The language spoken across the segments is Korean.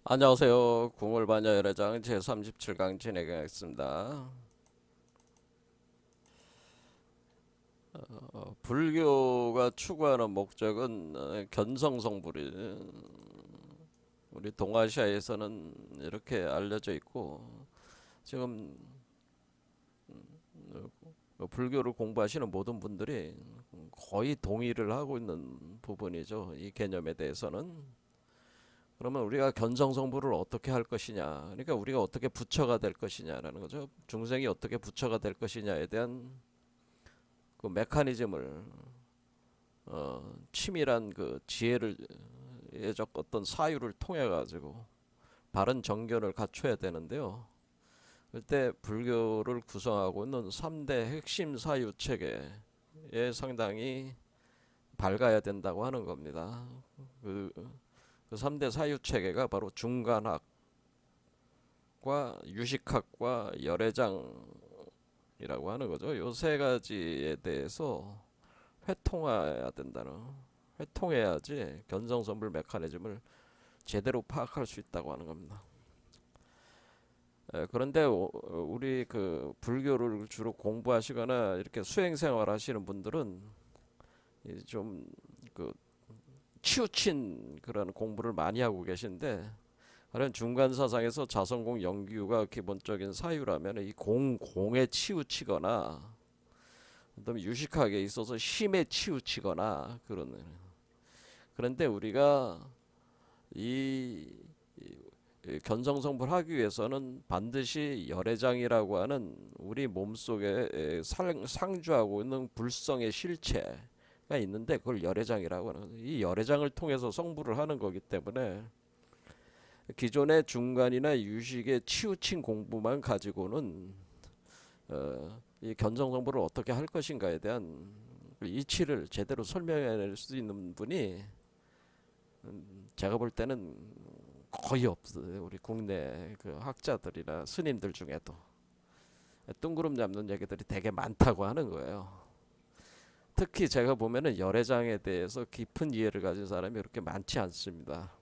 안녕하세요. 궁궐반야 열애장 제37강 진행하겠습니다. 불교가 추구하는 목적은 견성성불이 우리 동아시아에서는 이렇게 알려져 있고 지금 불교를 공부하시는 모든 분들이 거의 동의를 하고 있는 부분이죠. 이 개념에 대해서는. 그러면 우리가 견성성불을 어떻게 할 것이냐, 그러니까 우리가 어떻게 부처가 될 것이냐라는 거죠. 중생이 어떻게 부처가 될 것이냐에 대한 그 메커니즘을 치밀한 그 지혜를 예적 어떤 사유를 통해 가지고 바른 정견을 갖춰야 되는데요. 그때 불교를 구성하고 있는 3대 핵심 사유 체계에 상당히 밝아야 된다고 하는 겁니다. 그, 그 3대 사유 체계가 바로 중간학과 유식학과 열애장이라고 하는 거죠. 요 세 가지에 대해서 회통해야 된다는, 회통해야지 견성선불 메커니즘을 제대로 파악할 수 있다고 하는 겁니다. 그런데 우리 그 불교를 주로 공부하시거나 이렇게 수행생활 하시는 분들은 좀그 치우친 그런 공부를 많이 하고 계신데, 그런 중간 사상에서 자성공 영규가 기본적인 사유라면 이 공에 치우치거나 또 유식학에 있어서 힘에 치우치거나 그런. 그런데 우리가 이 견성성불 하기 위해서는 반드시 열애장이라고 하는 우리 몸속에 상주하고 있는 불성의 실체가 있는데, 그걸 열애장이라고 하는 거죠. 이 열애장을 통해서 성불을 하는 거기 때문에 기존의 중간이나 유식의 치우친 공부만 가지고는 이 견성성불을 어떻게 할 것인가에 대한 이치를 제대로 설명해낼 수 있는 분이 제가 볼 때는 거의 없어요. 우리 국내 그 학자들이나 스님들 중에도 뜬구름 잡는 얘기들이 되게 많다고 하는 거예요. 특히 제가 보면은 열애장에 대해서 깊은 이해를 가진 사람이 그렇게 많지 않습니다.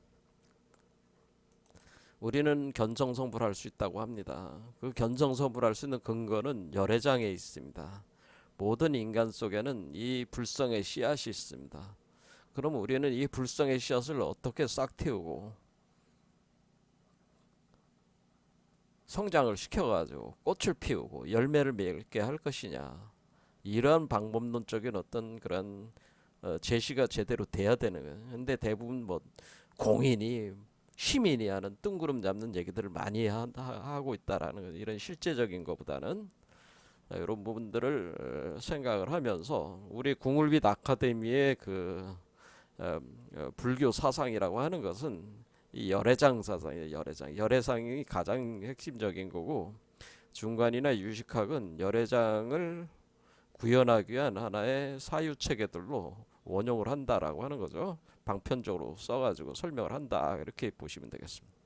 우리는 견성성불할 수 있다고 합니다. 그 견성성불할 수 있는 근거는 열애장에 있습니다. 모든 인간 속에는 이 불성의 씨앗이 있습니다. 그럼 우리는 이 불성의 씨앗을 어떻게 싹 틔우고 성장을 시켜가지고 꽃을 피우고 열매를 맺게 할 것이냐, 이러한 방법론적인 어떤 그런 제시가 제대로 돼야 되는 거예요. 근데 대부분 뭐 공인이 시민이 하는 뜬구름 잡는 얘기들을 많이 하고 있다라는 이런 실제적인 것보다는 이런 부분들을 생각을 하면서 우리 궁울빛 아카데미의 그 불교 사상이라고 하는 것은 이 열애장 사상이에요. 열애장이 가장 핵심적인 거고, 중간이나 유식학은 열애장을 구현하기 위한 하나의 사유 체계들로 원용을 한다라고 하는 거죠. 방편적으로 써가지고 설명을 한다, 이렇게 보시면 되겠습니다.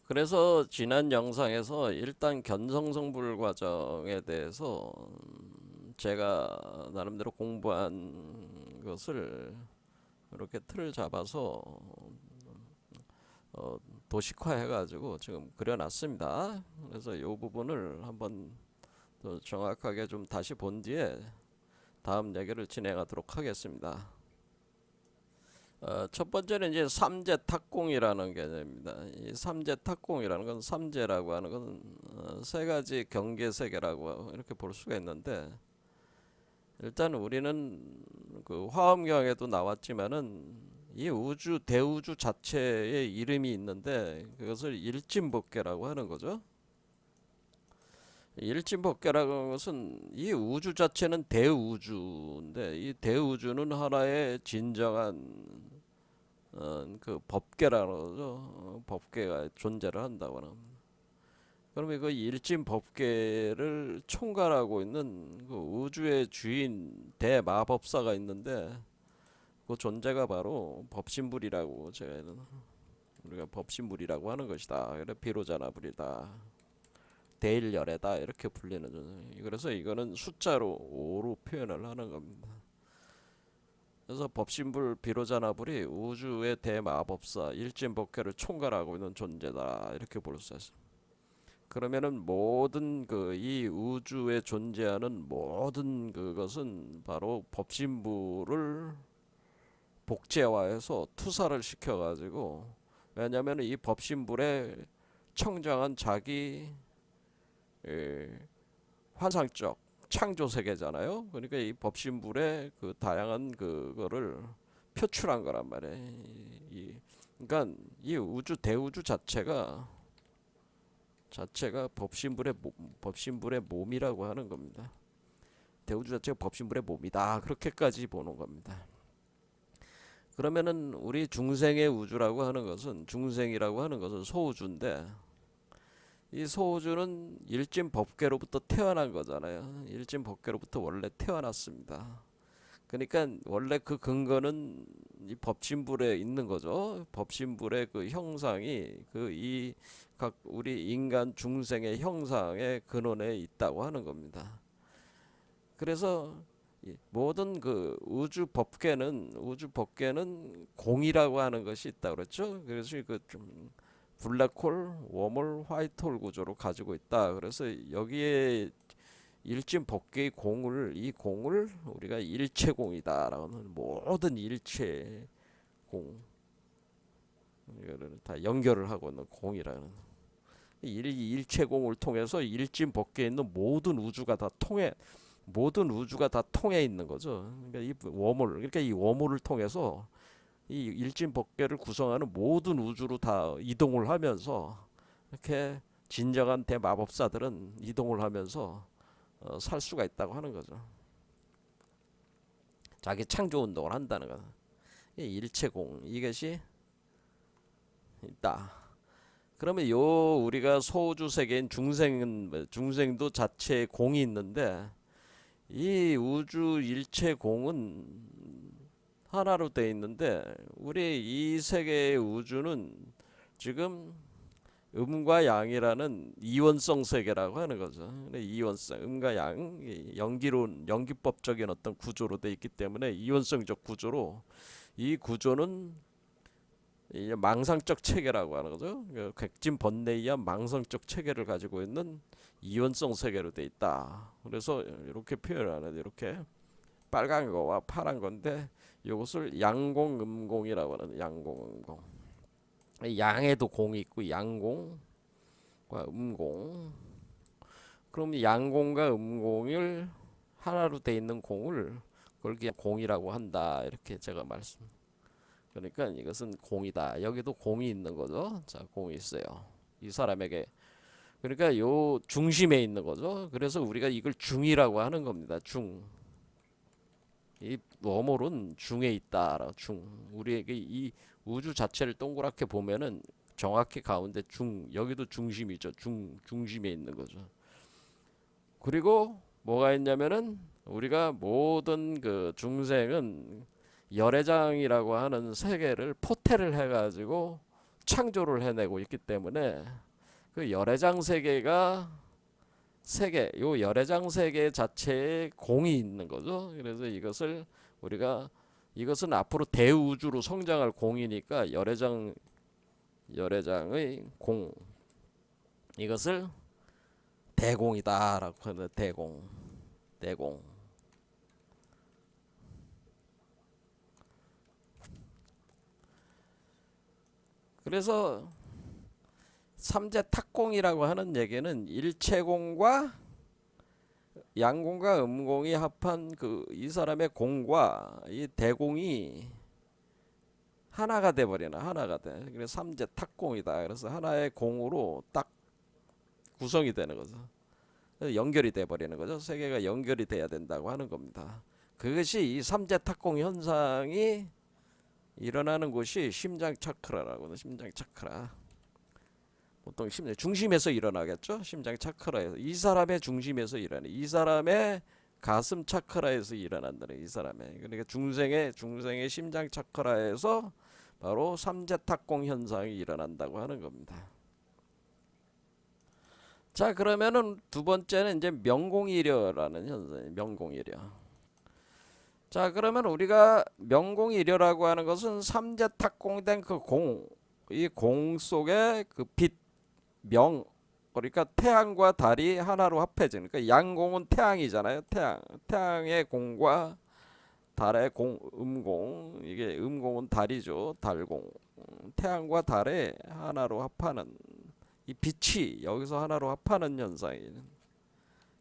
그래서 지난 영상에서 일단 견성성불 과정에 대해서 제가 나름대로 공부한 것을 이렇게 틀을 잡아서 어, 도식화해가지고 지금 그려놨습니다. 그래서 이 부분을 한번 더 정확하게 좀 다시 본 뒤에 다음 얘기를 진행하도록 하겠습니다. 첫 번째는 이제 삼재 탁공이라는 개념입니다. 이 삼재 탁공이라는 건, 삼재라고 하는 것은 세 가지 경계 세계라고 이렇게 볼 수가 있는데, 일단 우리는 그 화엄경에도 나왔지만은 이 우주 대우주 자체의 이름이 있는데 그것을 일진법계라고 하는 거죠. 일진법계라는 것은 이 우주 자체는 대우주인데, 이 대우주는 하나의 진정한 그 법계라는 거죠. 법계가 존재를 한다고 하는. 그러면 그 일진 법계를 총괄하고 있는 그 우주의 주인 대마법사가 있는데, 그 존재가 바로 법신불이라고 우리가 법신불이라고 하는 것이다. 그래 비로자나불이다, 대일열애다, 이렇게 불리는. 그래서 이거는 숫자로 5로 표현을 하는 겁니다. 그래서 법신불 비로자나불이 우주의 대마법사 일진법계를 총괄하고 있는 존재다 이렇게 볼 수 있어요. 그러면은 모든 그 이 우주에 존재하는 모든 그것은 바로 법신불을 복제화해서 투사를 시켜가지고, 왜냐하면 이 법신불에 청정한 자기 환상적 창조 세계잖아요. 그러니까 이 법신불의 그 다양한 그거를 표출한 거란 말이에요. 그러니까 이 우주 대우주 자체가 법신불의 몸이라고 하는 겁니다. 대우주 자체가 법신불의 몸이다. 그렇게까지 보는 겁니다. 그러면은 우리 중생의 우주라고 하는 것은, 중생이라고 하는 것은 소우주인데, 이 소우주는 일진법계로부터 태어난 거잖아요. 일진법계로부터 원래 태어났습니다. 그러니까 원래 그 근거는 이 법신불에 있는 거죠. 법신불의 그 형상이 그 이 각 우리 인간 중생의 형상의 근원에 있다고 하는 겁니다. 그래서 모든 그 우주 법계는 공이라고 하는 것이 있다 그랬죠. 그래서 그 좀 블랙홀, 웜홀, 화이트홀 구조로 가지고 있다. 그래서 여기에 일진 법계의 이 공을 우리가 일체공이다라고 하는, 모든 일체 공, 이거를 다 연결을 하고 있는 공이라는, 일체공을 통해서 일진 법계에 있는 모든 우주가 다 통해 있는 거죠. 그러니까 이 웜홀을 통해서 이 일진 법계를 구성하는 모든 우주로 다 이동을 하면서, 이렇게 진정한 대마법사들은 이동을 하면서 살 수가 있다고 하는 거죠. 자기 창조 운동을 한다는 거. 일체공, 이것이 있다. 그러면 우리가 소우주 세계인 중생도 자체의 공이 있는데, 이 우주 일체공은 하나로 되어 있는데, 우리 이 세계의 우주는 지금 음과 양이라는 이원성 세계라고 하는 거죠. 이원성, 음과 양, 연기법적인 어떤 구조로 되어 있기 때문에, 이원성적 구조로, 이 구조는 망상적 체계라고 하는 거죠. 객진 번뇌에 의한 망상적 체계를 가지고 있는 이원성 세계로 되어 있다. 그래서 이렇게 표현하는, 이렇게 빨간 거와 파란 건데, 이것을 양공 음공이라고 하는, 양공 음공. 양에도 공이 있고 양공과 음공. 그럼 양공과 음공을 하나로 돼 있는 공을 그걸 그냥 공이라고 한다. 이렇게 제가 말씀. 그러니까 이것은 공이다. 여기도 공이 있는 거죠. 자, 공이 있어요. 이 사람에게. 그러니까 요 중심에 있는 거죠. 그래서 우리가 이걸 중이라고 하는 겁니다. 중. 이 워몰은 중에 있다. 중. 우리에게 이 우주 자체를 동그랗게 보면은 정확히 가운데 여기도 중심이죠. 중심에 있는 거죠. 그리고 뭐가 있냐면은, 우리가 모든 그 중생은 열애장이라고 하는 세계를 포태를 해가지고 창조를 해내고 있기 때문에, 그 열애장 요 열애장 세계 자체에 공이 있는 거죠. 그래서 이것은 앞으로 대우주로 성장할 공이니까, 열애장의 공, 이것을 대공이다라고 하는, 대공. 그래서 삼재 탁공이라고 하는 얘기는 일체공과 양공과 음공이 합한 그 이 사람의 공과 이 대공이 하나가 돼 버리나, 하나가 돼. 그래서 삼재 탁공이다. 그래서 하나의 공으로 딱 구성이 되는 거죠. 연결이 돼 버리는 거죠. 세계가 연결이 돼야 된다고 하는 겁니다. 그것이 이 삼재 탁공 현상이 일어나는 곳이 심장 차크라라고 하는, 심장 차크라. 보통 심장 중심에서 일어나겠죠. 심장 차크라에서, 이 사람의 중심에서 일어나, 이 사람의 가슴 차크라에서 일어난다는, 이 사람의. 그러니까 중생의 심장 차크라에서 바로 삼재탁공 현상이 일어난다고 하는 겁니다. 자, 그러면은 두 번째는 이제 명공이려라는 현상이에요. 명공이려. 자, 그러면 우리가 명공일여라고 하는 것은 삼재 탁공된 그 공, 이 공 속에 그 빛, 명, 그러니까 태양과 달이 하나로 합해지는. 그러니까 양공은 태양이잖아요. 태양의 공과 달의 공, 음공, 이게 음공은 달이죠. 달공. 태양과 달의 하나로 합하는 이 빛이 여기서 하나로 합하는 현상이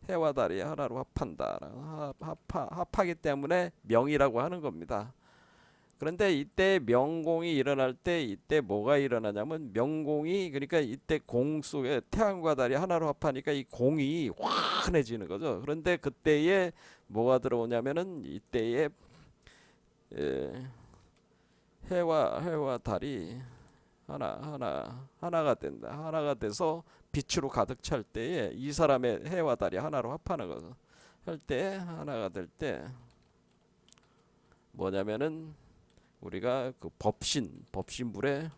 해와 달이 하나로 합한다. 합하기 때문에 명이라고 하는 겁니다. 그런데 이때 명공이 일어날 때 이때 뭐가 일어나냐면 명공이 그러니까 이때 공 속에 태양과 달이 하나로 합하니까 이 공이 환해지는 거죠. 그런데 그때에 뭐가 들어오냐면은 이때에 해와 달이 하나가 된다. 하나가 돼서 빛으로 가득 찰 때에 이 사람의 해와 달이 하나로 합하는 거죠. 할 때 하나가 될 때 뭐냐면은 우리가 그 법신불의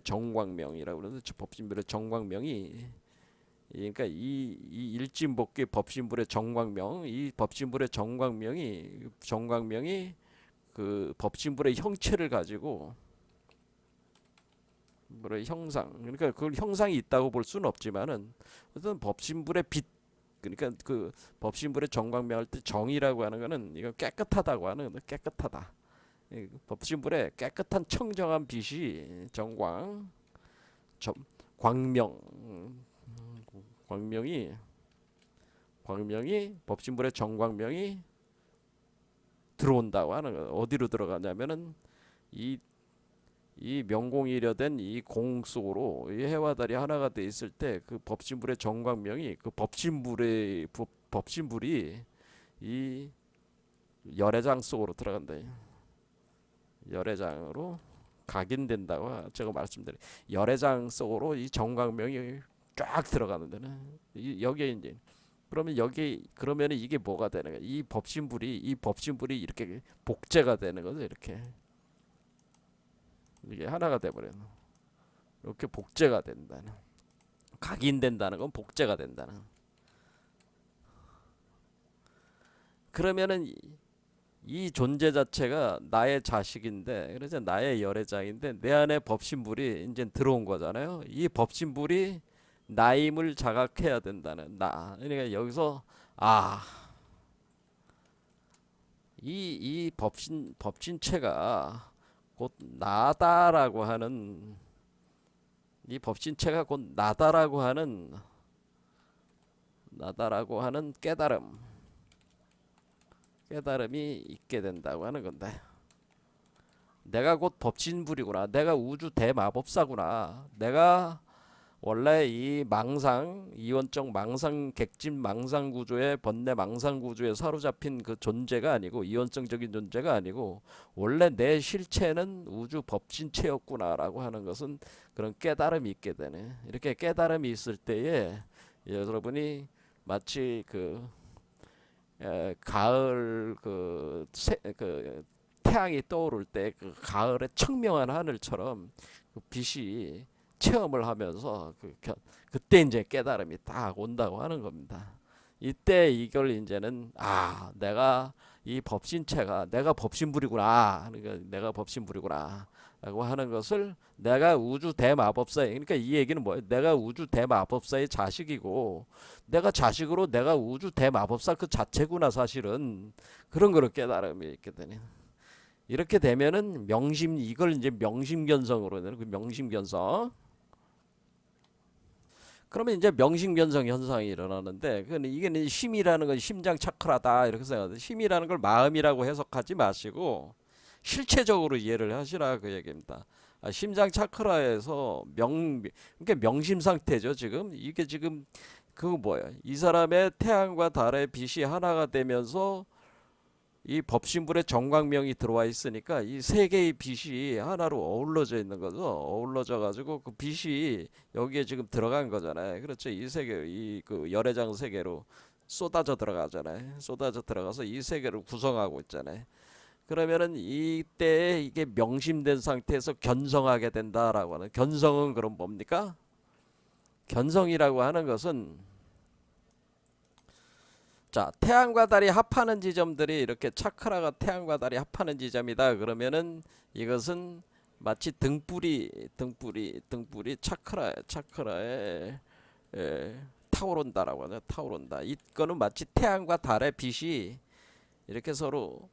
정광명이라고 그러는데 법신불의 정광명이 그러니까 이 일진법계 법신불의 정광명 이 법신불의 정광명이 그 법신불의 형체를 가지고 뭐래 형상 그러니까 그 형상이 있다고 볼 수는 없지만은 어떤 법신불의 빛 그러니까 그 법신불의 정광명 할 때 정이라고 하는 거는 이거 깨끗하다고 하는 거 깨끗하다. 법신불의 깨끗한 청정한 빛이 정광 광명 광명이 법신불의 정광명이 들어온다고 하는 거예요. 어디로 들어가냐면은 이 명공이려된 이 공 속으로 이 해와 달이 하나가 돼 있을 때 그 법신불의 정광명이 그 법신불이 이 열애장 속으로 들어간다. 열애장으로 각인된다고 제가 말씀드린 열애장 속으로 이 정광명이 쫙 들어가는 데는 여기에 이제 그러면 이게 뭐가 되는 거야? 이 법신불이 이렇게 복제가 되는 거죠. 이렇게 이게 하나가 돼버려요. 이렇게 복제가 된다는 각인된다는 건 복제가 된다는. 그러면은 이 존재 자체가 나의 자식인데 그래서 나의 열애장인데 내 안에 법신불이 이제 들어온 거잖아요. 이 법신불이 나임을 자각해야 된다는 나. 그러니까 여기서 이 법신체가 곧 나다라고 하는 이 법신체가 곧 나다라고 하는 깨달음이 있게 된다고 하는 건데 내가 곧 법신불이구나. 내가 우주 대마법사구나. 내가 원래 이 이원적 망상 객진 망상 구조의 번뇌 망상 구조에 사로잡힌 그 존재가 아니고 이원성적인 존재가 아니고 원래 내 실체는 우주 법신체였구나라고 하는 것은 그런 깨달음이 있게 되네. 이렇게 깨달음이 있을 때에 여러분이 마치 그 가을 그 태양이 떠오를 때 그 가을의 청명한 하늘처럼 그 빛이 체험을 하면서 그때 이제 깨달음이 딱 온다고 하는 겁니다. 이때 이걸 이제는 내가 이 법신체가 내가 법신불이구나. 그러니까 내가 법신불이구나. 라고 하는 것을 내가 우주 대마법사의 그러니까 이 얘기는 뭐예요? 내가 우주 대마법사의 자식이고 내가 자식으로 내가 우주 대마법사 그 자체구나 사실은 그런 거를 깨달음이 있게 되네. 이렇게 되면은 이걸 이제 명심견성으로 되는 그 명심견성. 그러면 이제 명심견성 현상이 일어나는데 이게 심이라는 건 심장 차크라다 이렇게 생각하는데 심이라는 걸 마음이라고 해석하지 마시고 실체적으로 이해를 하시라 그 얘기입니다. 심장 차크라에서 그러니까 명심 상태죠. 지금 이게 지금 그거 뭐야? 이 사람의 태양과 달의 빛이 하나가 되면서 이 법신불의 정광명이 들어와 있으니까 이 세 개의 빛이 하나로 어우러져 있는 거죠. 어우러져 가지고 그 빛이 여기에 지금 들어간 거잖아요. 그렇죠. 이 세 개, 이 그 열애장 세 개로 쏟아져 들어가잖아요. 쏟아져 들어가서 이 세 개를 구성하고 있잖아요. 그러면은 이때 이게 명심된 상태에서 견성하게 된다라고 하는 견성은 그럼 뭡니까? 견성이라고 하는 것은 자, 태양과 달이 합하는 지점들이 이렇게 차크라가 태양과 달이 합하는 지점이다. 그러면은 이것은 마치 등불이 차크라에 타오른다라고 하죠. 타오른다. 이거는 마치 태양과 달의 빛이 이렇게 서로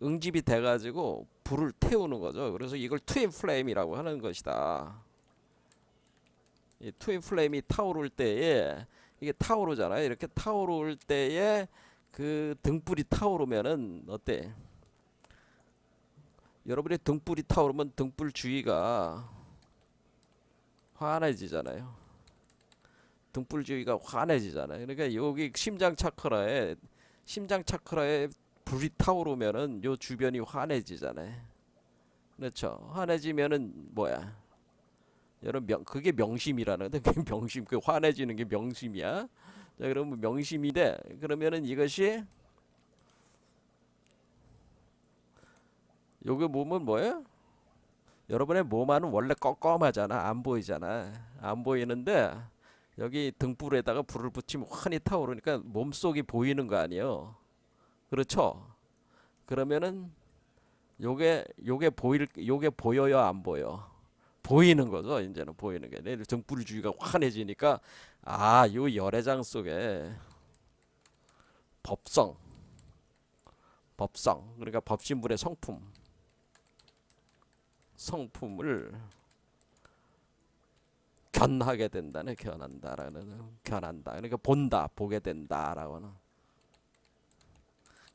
응집이 돼가지고 불을 태우는 거죠. 그래서 이걸 트윈 플레임이라고 하는 것이다. 이 트윈 플레임이 타오를 때에 이게 타오르잖아요. 이렇게 타오를 때에 그 등불이 타오르면은 어때? 여러분의 등불이 타오르면 등불 주위가 환해지잖아요. 등불 주위가 환해지잖아요. 그러니까 여기 심장 차크라에 불이 타오르면은 요 주변이 환해지잖아요. 그렇죠. 환해지면은 뭐야? 여러분 그게 명심이라는데 그게 명심 그 환해지는 게 명심이야. 자, 그러면 명심인데 그러면은 이것이 요게 몸은 뭐예요? 여러분의 몸안은 원래 껌껌하잖아. 안 보이잖아. 안 보이는데 여기 등불에다가 불을 붙이면 환히 타오르니까 몸속이 보이는 거 아니에요. 그렇죠? 그러면은 요게 보여요, 안 보여? 보이는 거죠. 이제는 보이는 게. 내 등불 주위가 환해지니까 요 열애장 속에 법성 그러니까 법신불의 성품을 견하게 된다는 견한다. 그러니까 보게 된다라고는.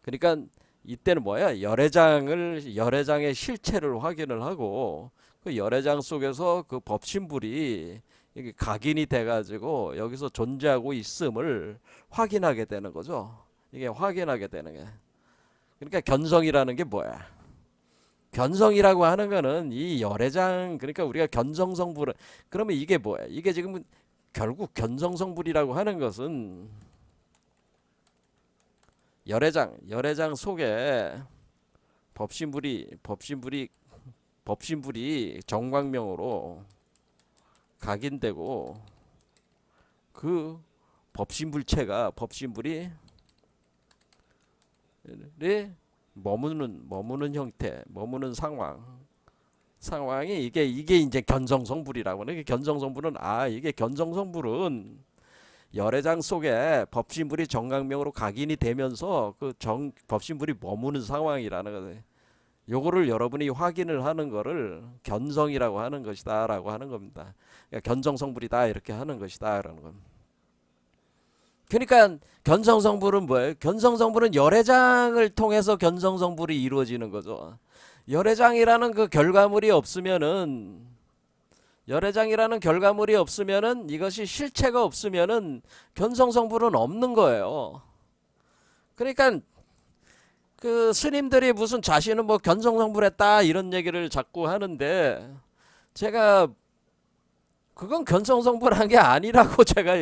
그러니까 이때는 뭐야? 열애장의 실체를 확인을 하고 그 열애장 속에서 그 법신불이 이게 각인이 돼가지고 여기서 존재하고 있음을 확인하게 되는 거죠. 이게 확인하게 되는 게. 그러니까 견성이라는 게 뭐야? 견성이라고 하는 거는 이 열애장 그러니까 우리가 견성성불을 그러면 이게 뭐야? 이게 지금 결국 견성성불이라고 하는 것은 열애장 속에 법신불이 정광명으로 각인되고 그 법신불이 머무는 형태, 머무는 상황이 이게 이제 견성성불이라고 하는 게 견성성불은 이게 견성성불은 열애장 속에 법신불이 정광명으로 각인이 되면서 그 법신불이 머무는 상황이라는 거예요. 요거를 여러분이 확인을 하는 거를 견성이라고 하는 것이다라고 하는 겁니다. 그러니까 견성성불이다 이렇게 하는 것이다라는 겁니다. 그러니까 견성성불은 뭐예요? 견성성불은 열애장을 통해서 견성성불이 이루어지는 거죠. 열애장이라는 그 결과물이 없으면은 이것이 실체가 없으면은 견성성불은 없는 거예요. 그러니까 그 스님들이 무슨 자신은 뭐 견성성불했다 이런 얘기를 자꾸 하는데 제가 그건 견성성불한 게 아니라고 제가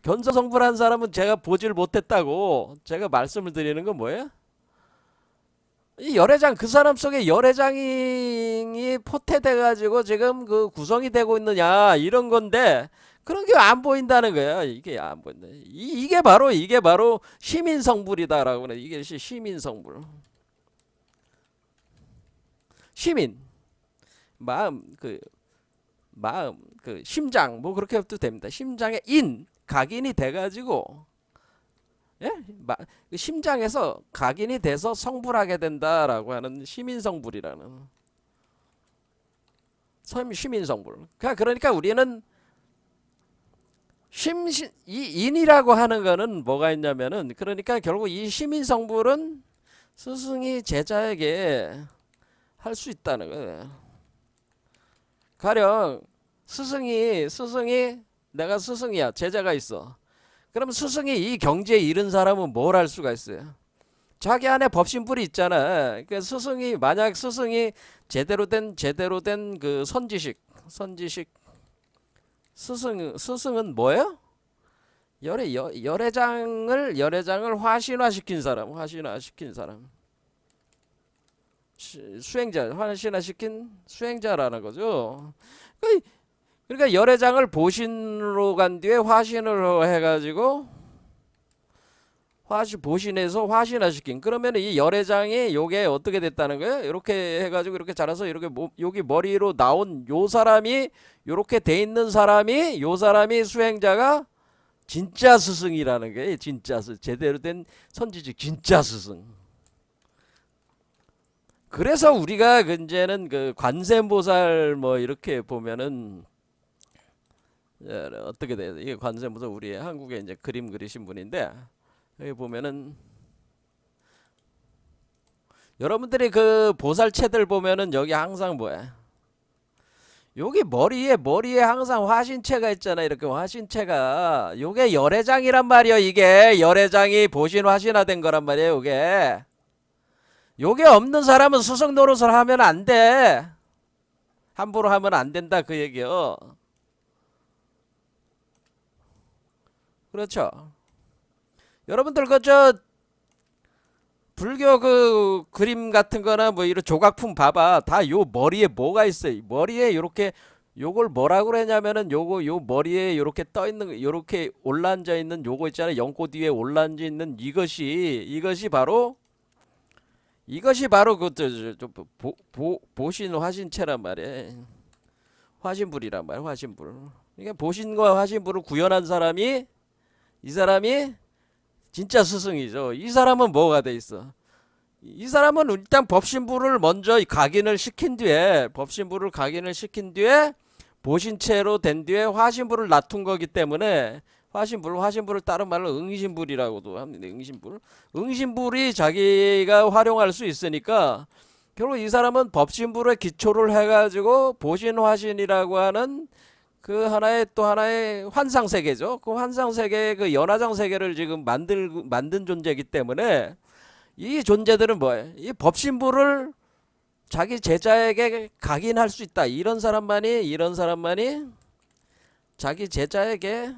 견성성불한 사람은 제가 보질 못했다고 제가 말씀을 드리는 건 뭐예요? 이 열애장 그 사람 속에 열애장이 포태돼 가지고 지금 그 구성이 되고 있느냐 이런 건데 그런 게 안 보인다는 거야. 이게 안 보인다. 이게 바로 시민성불이다라고 하는 이게 시민성불. 시민 마음 그 심장 뭐 그렇게 해도 됩니다. 심장에 각인이 돼가지고 심장에서 각인이 돼서 성불하게 된다라고 하는 시민성불이라는 시민성불. 그러니까 우리는 이 인이라고 하는 거는 뭐가 있냐면은 그러니까 결국 이 시민성불은 스승이 제자에게 할 수 있다는 거예요. 가령 스승이 내가 스승이야. 제자가 있어. 그럼 스승이 이 경지에 이른 사람은 뭘 할 수가 있어요? 자기 안에 법신불이 있잖아. 그 만약 스승이 제대로 된 그 선지식 스승은 뭐예요? 열애장을 화신화시킨 사람. 화신화시킨 수행자라는 거죠. 그러니까 열애장을 보신으로 간 뒤에 화신을 해가지고 보신해서 화신화시킨. 그러면 이 열애장이 요게 어떻게 됐다는 거예요? 이렇게 해가지고 이렇게 자라서 이렇게 여기 머리로 나온 요 사람이 요렇게 돼 있는 사람이 요 사람이 수행자가 진짜 스승이라는 거예요. 진짜 제대로 된 선지직 진짜 스승. 그래서 우리가 이제는 그 관세음보살 뭐 이렇게 보면은 어떻게 돼요? 이게 관세음보살 우리 한국에 이제 그림 그리신 분인데 여기 보면은 여러분들이 그 보살체들 보면은 여기 항상 뭐야? 여기 머리에 항상 화신체가 있잖아. 이렇게 화신체가 요게 열애장이란 말이야. 이게 열애장이 보신 화신화된 거란 말이에요. 요게 없는 사람은 수성 노릇을 하면 안 돼. 함부로 하면 안 된다 그 얘기요. 그렇죠. 여러분들 그저 불교 그 그림 같은 거나 뭐 이런 조각품 봐봐. 다 요 머리에 뭐가 있어요. 머리에 요렇게 요걸 뭐라고 그러냐면은 요 머리에 요렇게 떠 있는 요렇게 올라앉아 있는 요거 있잖아요. 연꽃 위에 올라앉아 있는 이것이 바로 보신 화신체란 말이에요. 화신불이란 말이에요. 화신불. 그러니까 보신과 화신불을 구현한 사람이 이 사람이 진짜 스승이죠. 이 사람은 뭐가 돼 있어? 이 사람은 일단 법신부를 먼저 각인을 시킨 뒤에 보신체로 된 뒤에 화신부를 놔둔 거기 때문에 화신부를 다른 말로 응신불이라고도 합니다. 응신불이 자기가 활용할 수 있으니까 결국 이 사람은 법신부에 기초를 해가지고 보신화신이라고 하는 그 하나의 환상 세계죠. 그 환상 세계의 그 연화장 세계를 지금 만든 존재이기 때문에 이 존재들은 뭐예요? 이 법신부를 자기 제자에게 각인할 수 있다. 이런 사람만이 자기 제자에게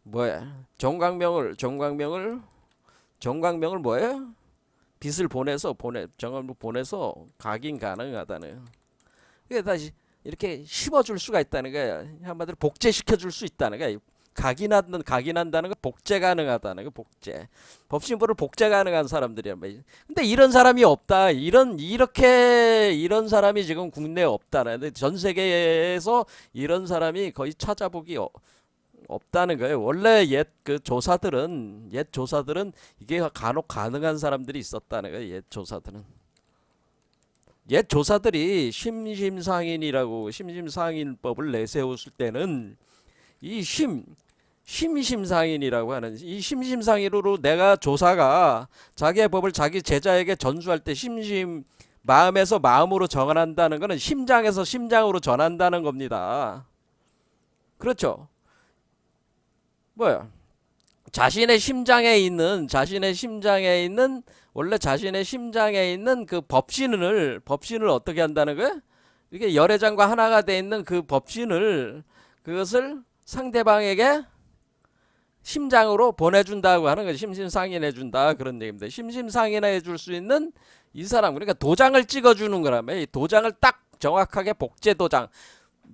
뭐야? 정광명을 뭐예요? 빛을 정광을 보내서 각인 가능하다는. 그게 다시 이렇게 심어줄 수가 있다는 거야. 한마디로 복제시켜줄 수 있다는 거야. 각인한다는 거 복제 가능하다는 거. 복제. 법신부를 복제 가능한 사람들이란 말이야. 근데 이런 사람이 없다. 이런 사람이 지금 국내에 없다는. 전 세계에서 이런 사람이 거의 찾아보기 없다는 거예요. 원래 옛 조사들은 이게 간혹 가능한 사람들이 있었다는 거예요. 옛 조사들이 심심상인법을 내세웠을 때는 이 심심상인이라고 하는 이 심심상인으로 내가 조사가 자기의 법을 자기 제자에게 전수할 때 마음에서 마음으로 전한다는 것은 심장에서 심장으로 전한다는 겁니다. 그렇죠? 뭐야? 자신의 심장에 있는 그 법신을 어떻게 한다는 거야? 이게 열애장과 하나가 돼 있는 그 법신을 그것을 상대방에게 심장으로 보내준다고 하는 거지. 심심상인해준다 그런 얘기입니다. 심심상인해줄 수 있는 이 사람, 그러니까 도장을 찍어주는 거라며. 도장을 딱 정확하게 복제 도장.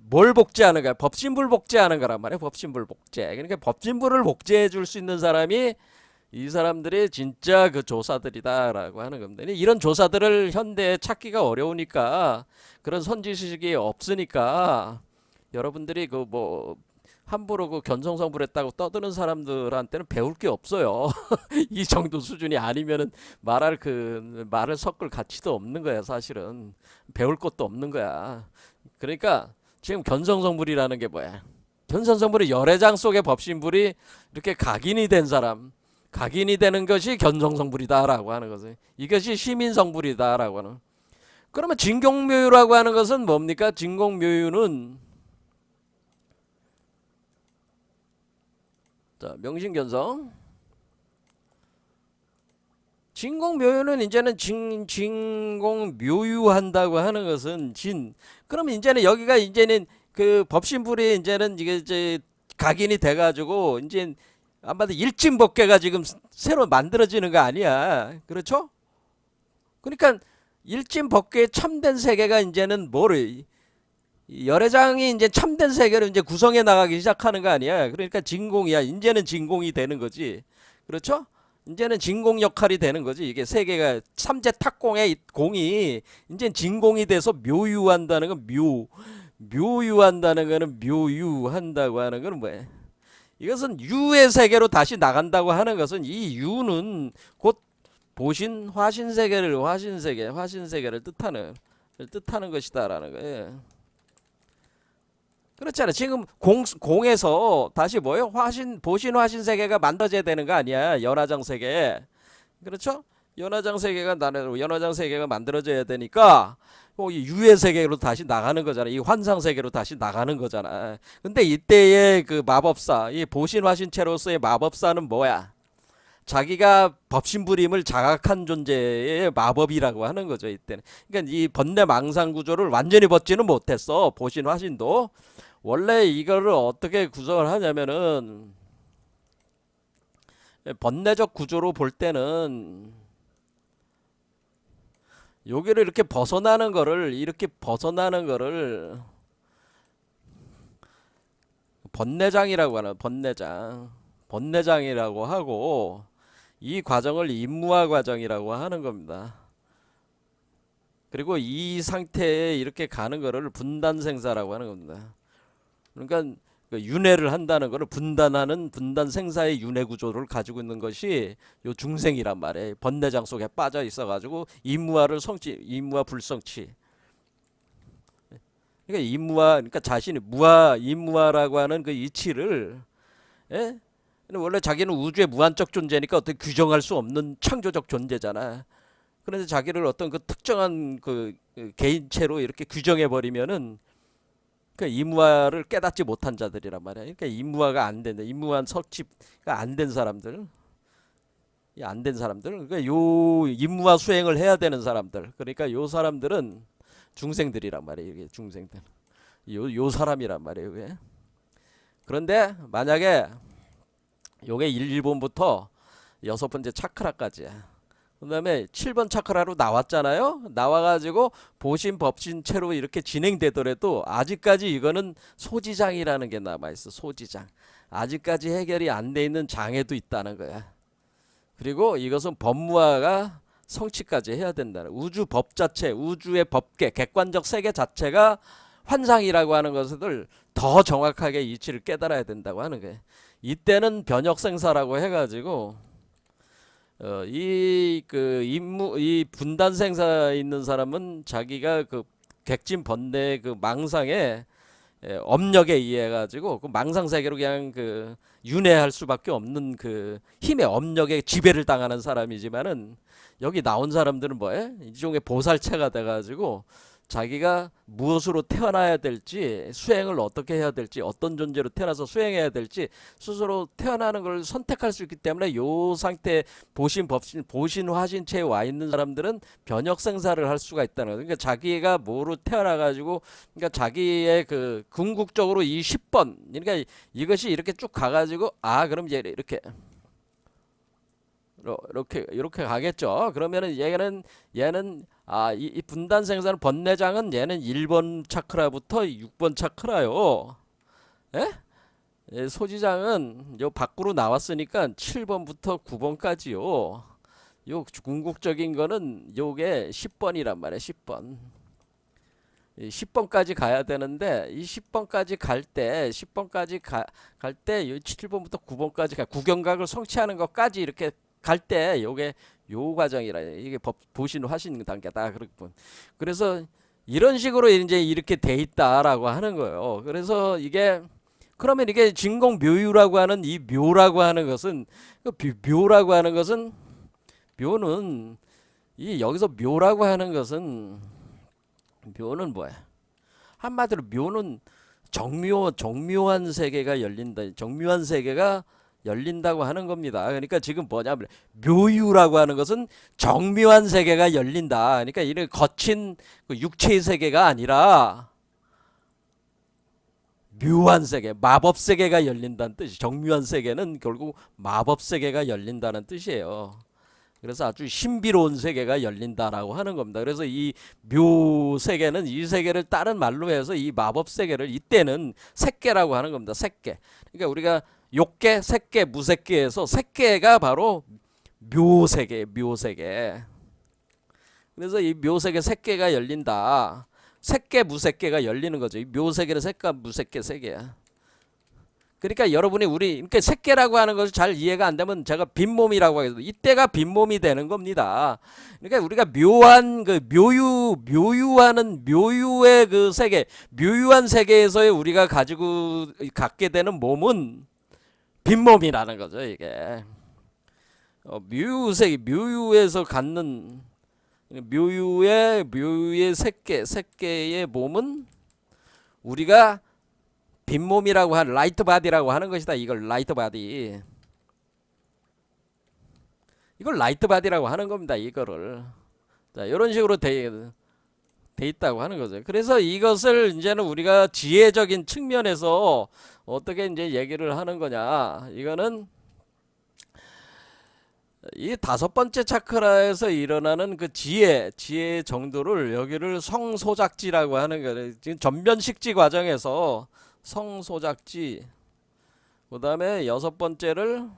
뭘 복제하는 거야? 법신불 복제하는 거란 말이야. 법신불 복제. 그러니까 법신불을 복제해 줄 수 있는 사람이 이 사람들이 진짜 그 조사들이다라고 하는 겁니다. 이런 조사들을 현대에 찾기가 어려우니까, 그런 선지식이 없으니까 여러분들이 함부로 그 견성성불했다고 떠드는 사람들한테는 배울 게 없어요. 이 정도 수준이 아니면은 말을 섞을 가치도 없는 거야. 사실은 배울 것도 없는 거야. 그러니까 지금 견성성불이라는 게 뭐야? 견성성불이 열애장 속의 법신불이 이렇게 각인이 된 사람, 각인이 되는 것이 견성성불이다라고 하는 거지. 이것이 시민성불이다라고 하는. 그러면 진공묘유라고 하는 것은 뭡니까? 진공묘유는 자, 명심견성. 진공묘유는 이제는 진공묘유한다고 하는 것은 그러면 이제는 여기가 이제는 그 법신불이 이제는 이게 각인이 돼가지고 이제 아마도 일진법계가 지금 새로 만들어지는 거 아니야. 그렇죠? 그러니까 일진법계의 참된 세계가 이제는 열애장이 이제 참된 세계를 이제 구성해 나가기 시작하는 거 아니야. 그러니까 진공이야. 이제는 진공이 되는 거지. 그렇죠? 이제는 진공 역할이 되는 거지. 이게 세계가 삼재 탁공의 이 공이 이제 진공이 돼서 묘유한다는 건 묘유한다는 거는 묘유한다고 하는 거는 뭐예요? 이것은 유의 세계로 다시 나간다고 하는 것은 이 유는 곧 보신 화신 세계를 화신 세계를 뜻하는 것이다라는 거예요. 그렇잖아. 지금 공에서 다시 뭐예요? 보신 화신 세계가 만들어져야 되는 거 아니야? 연화장 세계. 그렇죠? 연화장 세계가 만들어져야 되니까 이 유의 세계로 다시 나가는 거잖아. 이 환상 세계로 다시 나가는 거잖아. 근데 이때의 그 마법사, 이 보신 화신체로서의 마법사는 뭐야? 자기가 법신불임을 자각한 존재의 마법이라고 하는 거죠, 이때는. 그러니까 이 번뇌 망상 구조를 완전히 벗지는 못했어. 보신 화신도. 원래 이거를 어떻게 구성을 하냐면은 번뇌적 구조로 볼 때는 여기를 이렇게 벗어나는 거를 번뇌장이라고 하는 번뇌장이라고 하고 이 과정을 임무화 과정이라고 하는 겁니다. 그리고 이 상태에 이렇게 가는 거를 분단생사라고 하는 겁니다. 그러니까 윤회를 한다는 거를 분단 생사의 윤회 구조를 가지고 있는 것이 요 중생이란 말이에요. 번뇌장 속에 빠져 있어가지고 임무화 불성취. 그러니까 자신이 임무화라고 하는 그 이치를, 예? 원래 자기는 우주의 무한적 존재니까 어떻게 규정할 수 없는 창조적 존재잖아. 그런데 자기를 어떤 그 특정한 그 개인체로 이렇게 규정해 버리면은 그 임무화를 깨닫지 못한 자들이란 말이야. 그러니까 임무화가 안 된다. 임무화 설치가 안 된 사람들. 그러니까 요 임무화 수행을 해야 되는 사람들. 그러니까 요 사람들은 중생들이란 말이에요. 이게 중생들. 요 사람이란 말이에요. 이게. 그런데 만약에 요게 1번부터 6번째 차크라까지야. 그 다음에 7번 차크라로 나왔잖아요. 나와가지고 보신 법신체로 이렇게 진행되더라도 아직까지 이거는 소지장이라는 게 남아있어. 소지장. 아직까지 해결이 안 돼 있는 장애도 있다는 거야. 그리고 이것은 법무화가 성취까지 해야 된다는, 우주 법 자체, 우주의 법계, 객관적 세계 자체가 환상이라고 하는 것을 더 정확하게 이치를 깨달아야 된다고 하는 거예요. 이때는 변혁생사라고 해가지고 이 분단 생사에 있는 사람은 자기가 그 객진 번뇌 그 망상의 업력에 의해 가지고 그 망상 세계로 그냥 그 윤회할 수밖에 없는 그 힘의 업력에 지배를 당하는 사람이지만은, 여기 나온 사람들은 뭐예요? 일종의 보살체가 돼 가지고 자기가 무엇으로 태어나야 될지, 수행을 어떻게 해야 될지, 어떤 존재로 태어나서 수행해야 될지 스스로 태어나는 걸 선택할 수 있기 때문에 요 상태 보신 화신체에 와 있는 사람들은 변혁 생사를 할 수가 있다는 거예요. 그러니까 자기가 뭐로 태어나 가지고, 그러니까 자기의 그 궁극적으로 이 10번, 그러니까 이것이 이렇게 쭉 가 가지고 그럼 이제 이렇게 가겠죠. 그러면은 얘는 이 분단 생사는 번뇌장은 얘는 1번 차크라부터 6번 차크라요. 예? 소지장은 요 밖으로 나왔으니까 7번부터 9번까지요. 요 궁극적인 거는 요게 10번이란 말이에요. 10번. 10번까지 가야 되는데 이 10번까지 갈 때 7번부터 9번까지 구경각을 성취하는 것까지 이렇게 갈 때 요게 요 과정이라, 이게 보신 화신 단계다. 그래서 이런 식으로 이제 이렇게 돼 있다라고 하는 거예요. 그래서 그러면 이게 진공 묘유라고 하는 이 묘라고 하는 것은, 묘는 여기서 묘는 뭐야? 한마디로 묘는 정묘한 세계가 열린다. 정묘한 세계가 열린다고 하는 겁니다. 그러니까 지금 뭐냐면 묘유라고 하는 것은 정묘한 세계가 열린다. 그러니까 이런 거친 육체의 세계가 아니라 묘한 세계, 마법 세계가 열린다는 뜻이. 정묘한 세계는 결국 마법 세계가 열린다는 뜻이에요. 그래서 아주 신비로운 세계가 열린다라고 하는 겁니다. 그래서 이 묘 세계는 이 세계를 다른 말로 해서 이 마법 세계를 이때는 색계라고 하는 겁니다. 색계. 그러니까 우리가 욕계, 색계, 무색계에서 색계가 바로 묘색계, 묘색계. 그래서 이 묘색의 색계가 열린다. 색계, 무색계가 열리는 거죠. 이 묘색계는 색과 무색계 세계야. 그러니까 여러분이 그러니까 색계라고 하는 것을 잘 이해가 안 되면 제가 빈몸이라고 하겠습니다. 이때가 빈몸이 되는 겁니다. 그러니까 우리가 묘한 그 묘유하는 묘유의 그 세계, 묘유한 세계에서의 우리가 갖게 되는 몸은 빈몸이라는 거죠, 이게. 묘유에서 갖는 묘유의 색계의 몸은 우리가 빈몸이라고 하는 라이트 바디라고 하는 것이다. 이걸 라이트 바디. 이걸 라이트 바디라고 하는 겁니다. 이거를. 자, 이런 식으로 돼 있다고 하는 거죠. 그래서 이것을 이제는 우리가 지혜적인 측면에서 어떻게 이제 얘기를 하는 거냐. 이거는 이 5번째 차크라에서 일어나는 그 지혜 정도를 여기를 성소작지라고 하는 거예요. 지금 전변식지 과정에서 성소작지, 그 다음에 6번째를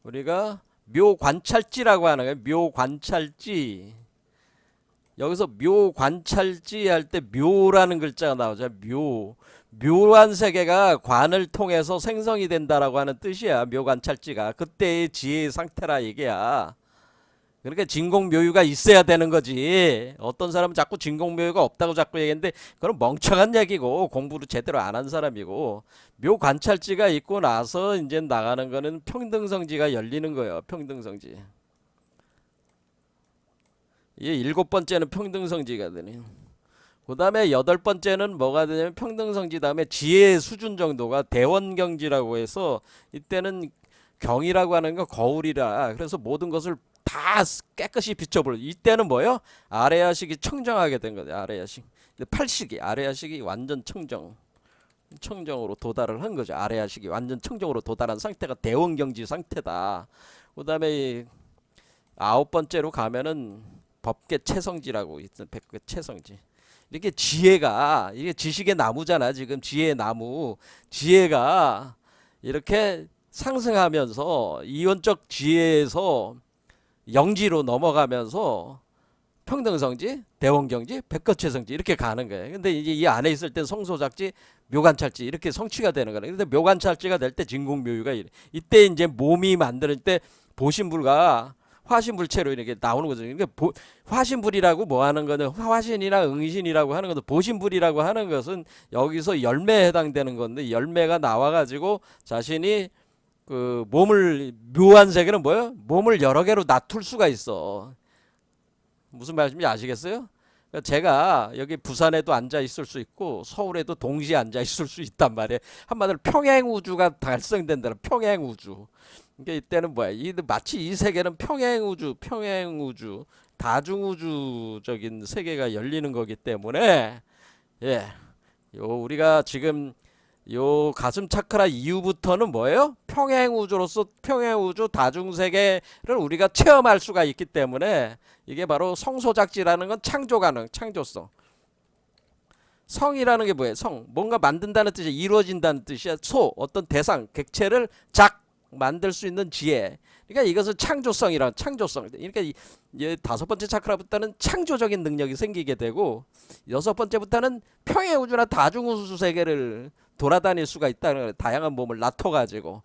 우리가 묘관찰지라고 하는 거예요. 묘관찰지. 여기서 묘관찰지 할 때 묘라는 글자가 나오죠. 묘한 세계가 관을 통해서 생성이 된다라고 하는 뜻이야. 묘관찰지가 그때의 지혜의 상태라 이게야. 그러니까 진공묘유가 있어야 되는 거지. 어떤 사람은 자꾸 진공묘유가 없다고 자꾸 얘기했는데 그건 멍청한 얘기고 공부를 제대로 안 한 사람이고, 묘관찰지가 있고 나서 이제 나가는 거는 평등성지가 열리는 거예요. 평등성지. 이게 7번째는 평등성지가 되네. 그 다음에 8번째는 뭐가 되냐면 평등성지 다음에 지혜의 수준 정도가 대원경지라고 해서 이때는 경이라고 하는 건 거울이라. 그래서 모든 것을 다 깨끗이 비춰버려. 이때는 뭐예요? 아레아식이 청정하게 된 거죠. 아레아식. 8식이 아레아식이 완전 청정으로 도달을 한 거죠. 아레아식이 완전 청정으로 도달한 상태가 대원경지 상태다. 그 다음에 9번째로 가면은 법계 채성지라고 있어. 법계 채성지. 이렇게 지혜가, 이게 지식의 나무잖아. 지금 지혜의 나무. 지혜가 이렇게 상승하면서 이원적 지혜에서 영지로 넘어가면서 평등성지, 대원경지, 백거채성지 이렇게 가는 거예요. 근데 이제 이 안에 있을 땐 성소작지, 묘관찰지 이렇게 성취가 되는 거예요. 근데 묘관찰지가 될 때 진공묘유가 이때 이제 몸이 만들 때 보신불과 화신불체로 이렇게 나오는 거죠. 그러니까 화신불이라고 뭐 하는 거는 화신이나 응신이라고 하는 것도, 보신불이라고 하는 것은 여기서 열매에 해당되는 건데, 열매가 나와가지고 자신이 그 몸을, 묘한 세계는 뭐예요? 몸을 여러 개로 나툴 수가 있어. 무슨 말씀인지 아시겠어요? 그러니까 제가 여기 부산에도 앉아 있을 수 있고 서울에도 동시에 앉아 있을 수 있단 말이에요. 한마디로 평행우주가 달성된다는, 평행우주. 그러니까 이때는 뭐야? 마치 이 세계는 평행우주, 다중우주적인 세계가 열리는 거기 때문에, 예, 우리가 지금 요 가슴 차크라 이후부터는 뭐예요? 평행우주로서 평행우주 다중세계를 우리가 체험할 수가 있기 때문에, 이게 바로 성소작지라는 건 창조가능, 창조성. 성이라는 게 뭐예요? 성, 뭔가 만든다는 뜻이야. 이루어진다는 뜻이야. 어떤 대상, 객체를 만들 수 있는 지혜. 그러니까 이것을 창조성이란, 창조성. 그러니까 이 5번째 차크라부터는 창조적인 능력이 생기게 되고, 6번째부터는 평행우주나 다중우주 세계를 돌아다닐 수가 있다는 거예요. 다양한 몸을 나눠가지고.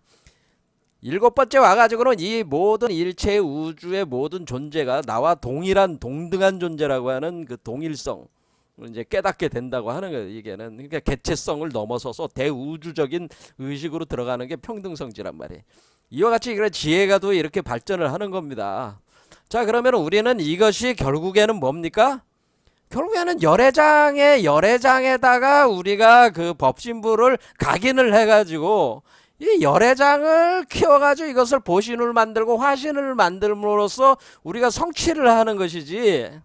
7번째 와가지고는 이 모든 일체의 우주의 모든 존재가 나와 동등한 존재라고 하는 그 동일성 이제 깨닫게 된다고 하는 거예요. 이게는 그러니까 개체성을 넘어서서 대우주적인 의식으로 들어가는 게 평등성지란 말이에요. 이와 같이 그래 지혜가 또 이렇게 발전을 하는 겁니다. 자, 그러면 우리는 이것이 결국에는 뭡니까? 결국에는 열애장에다가 우리가 그 법신부를 각인을 해가지고 이 열애장을 키워가지고 이것을 보신을 만들고 화신을 만들므로써 우리가 성취를 하는 것이지.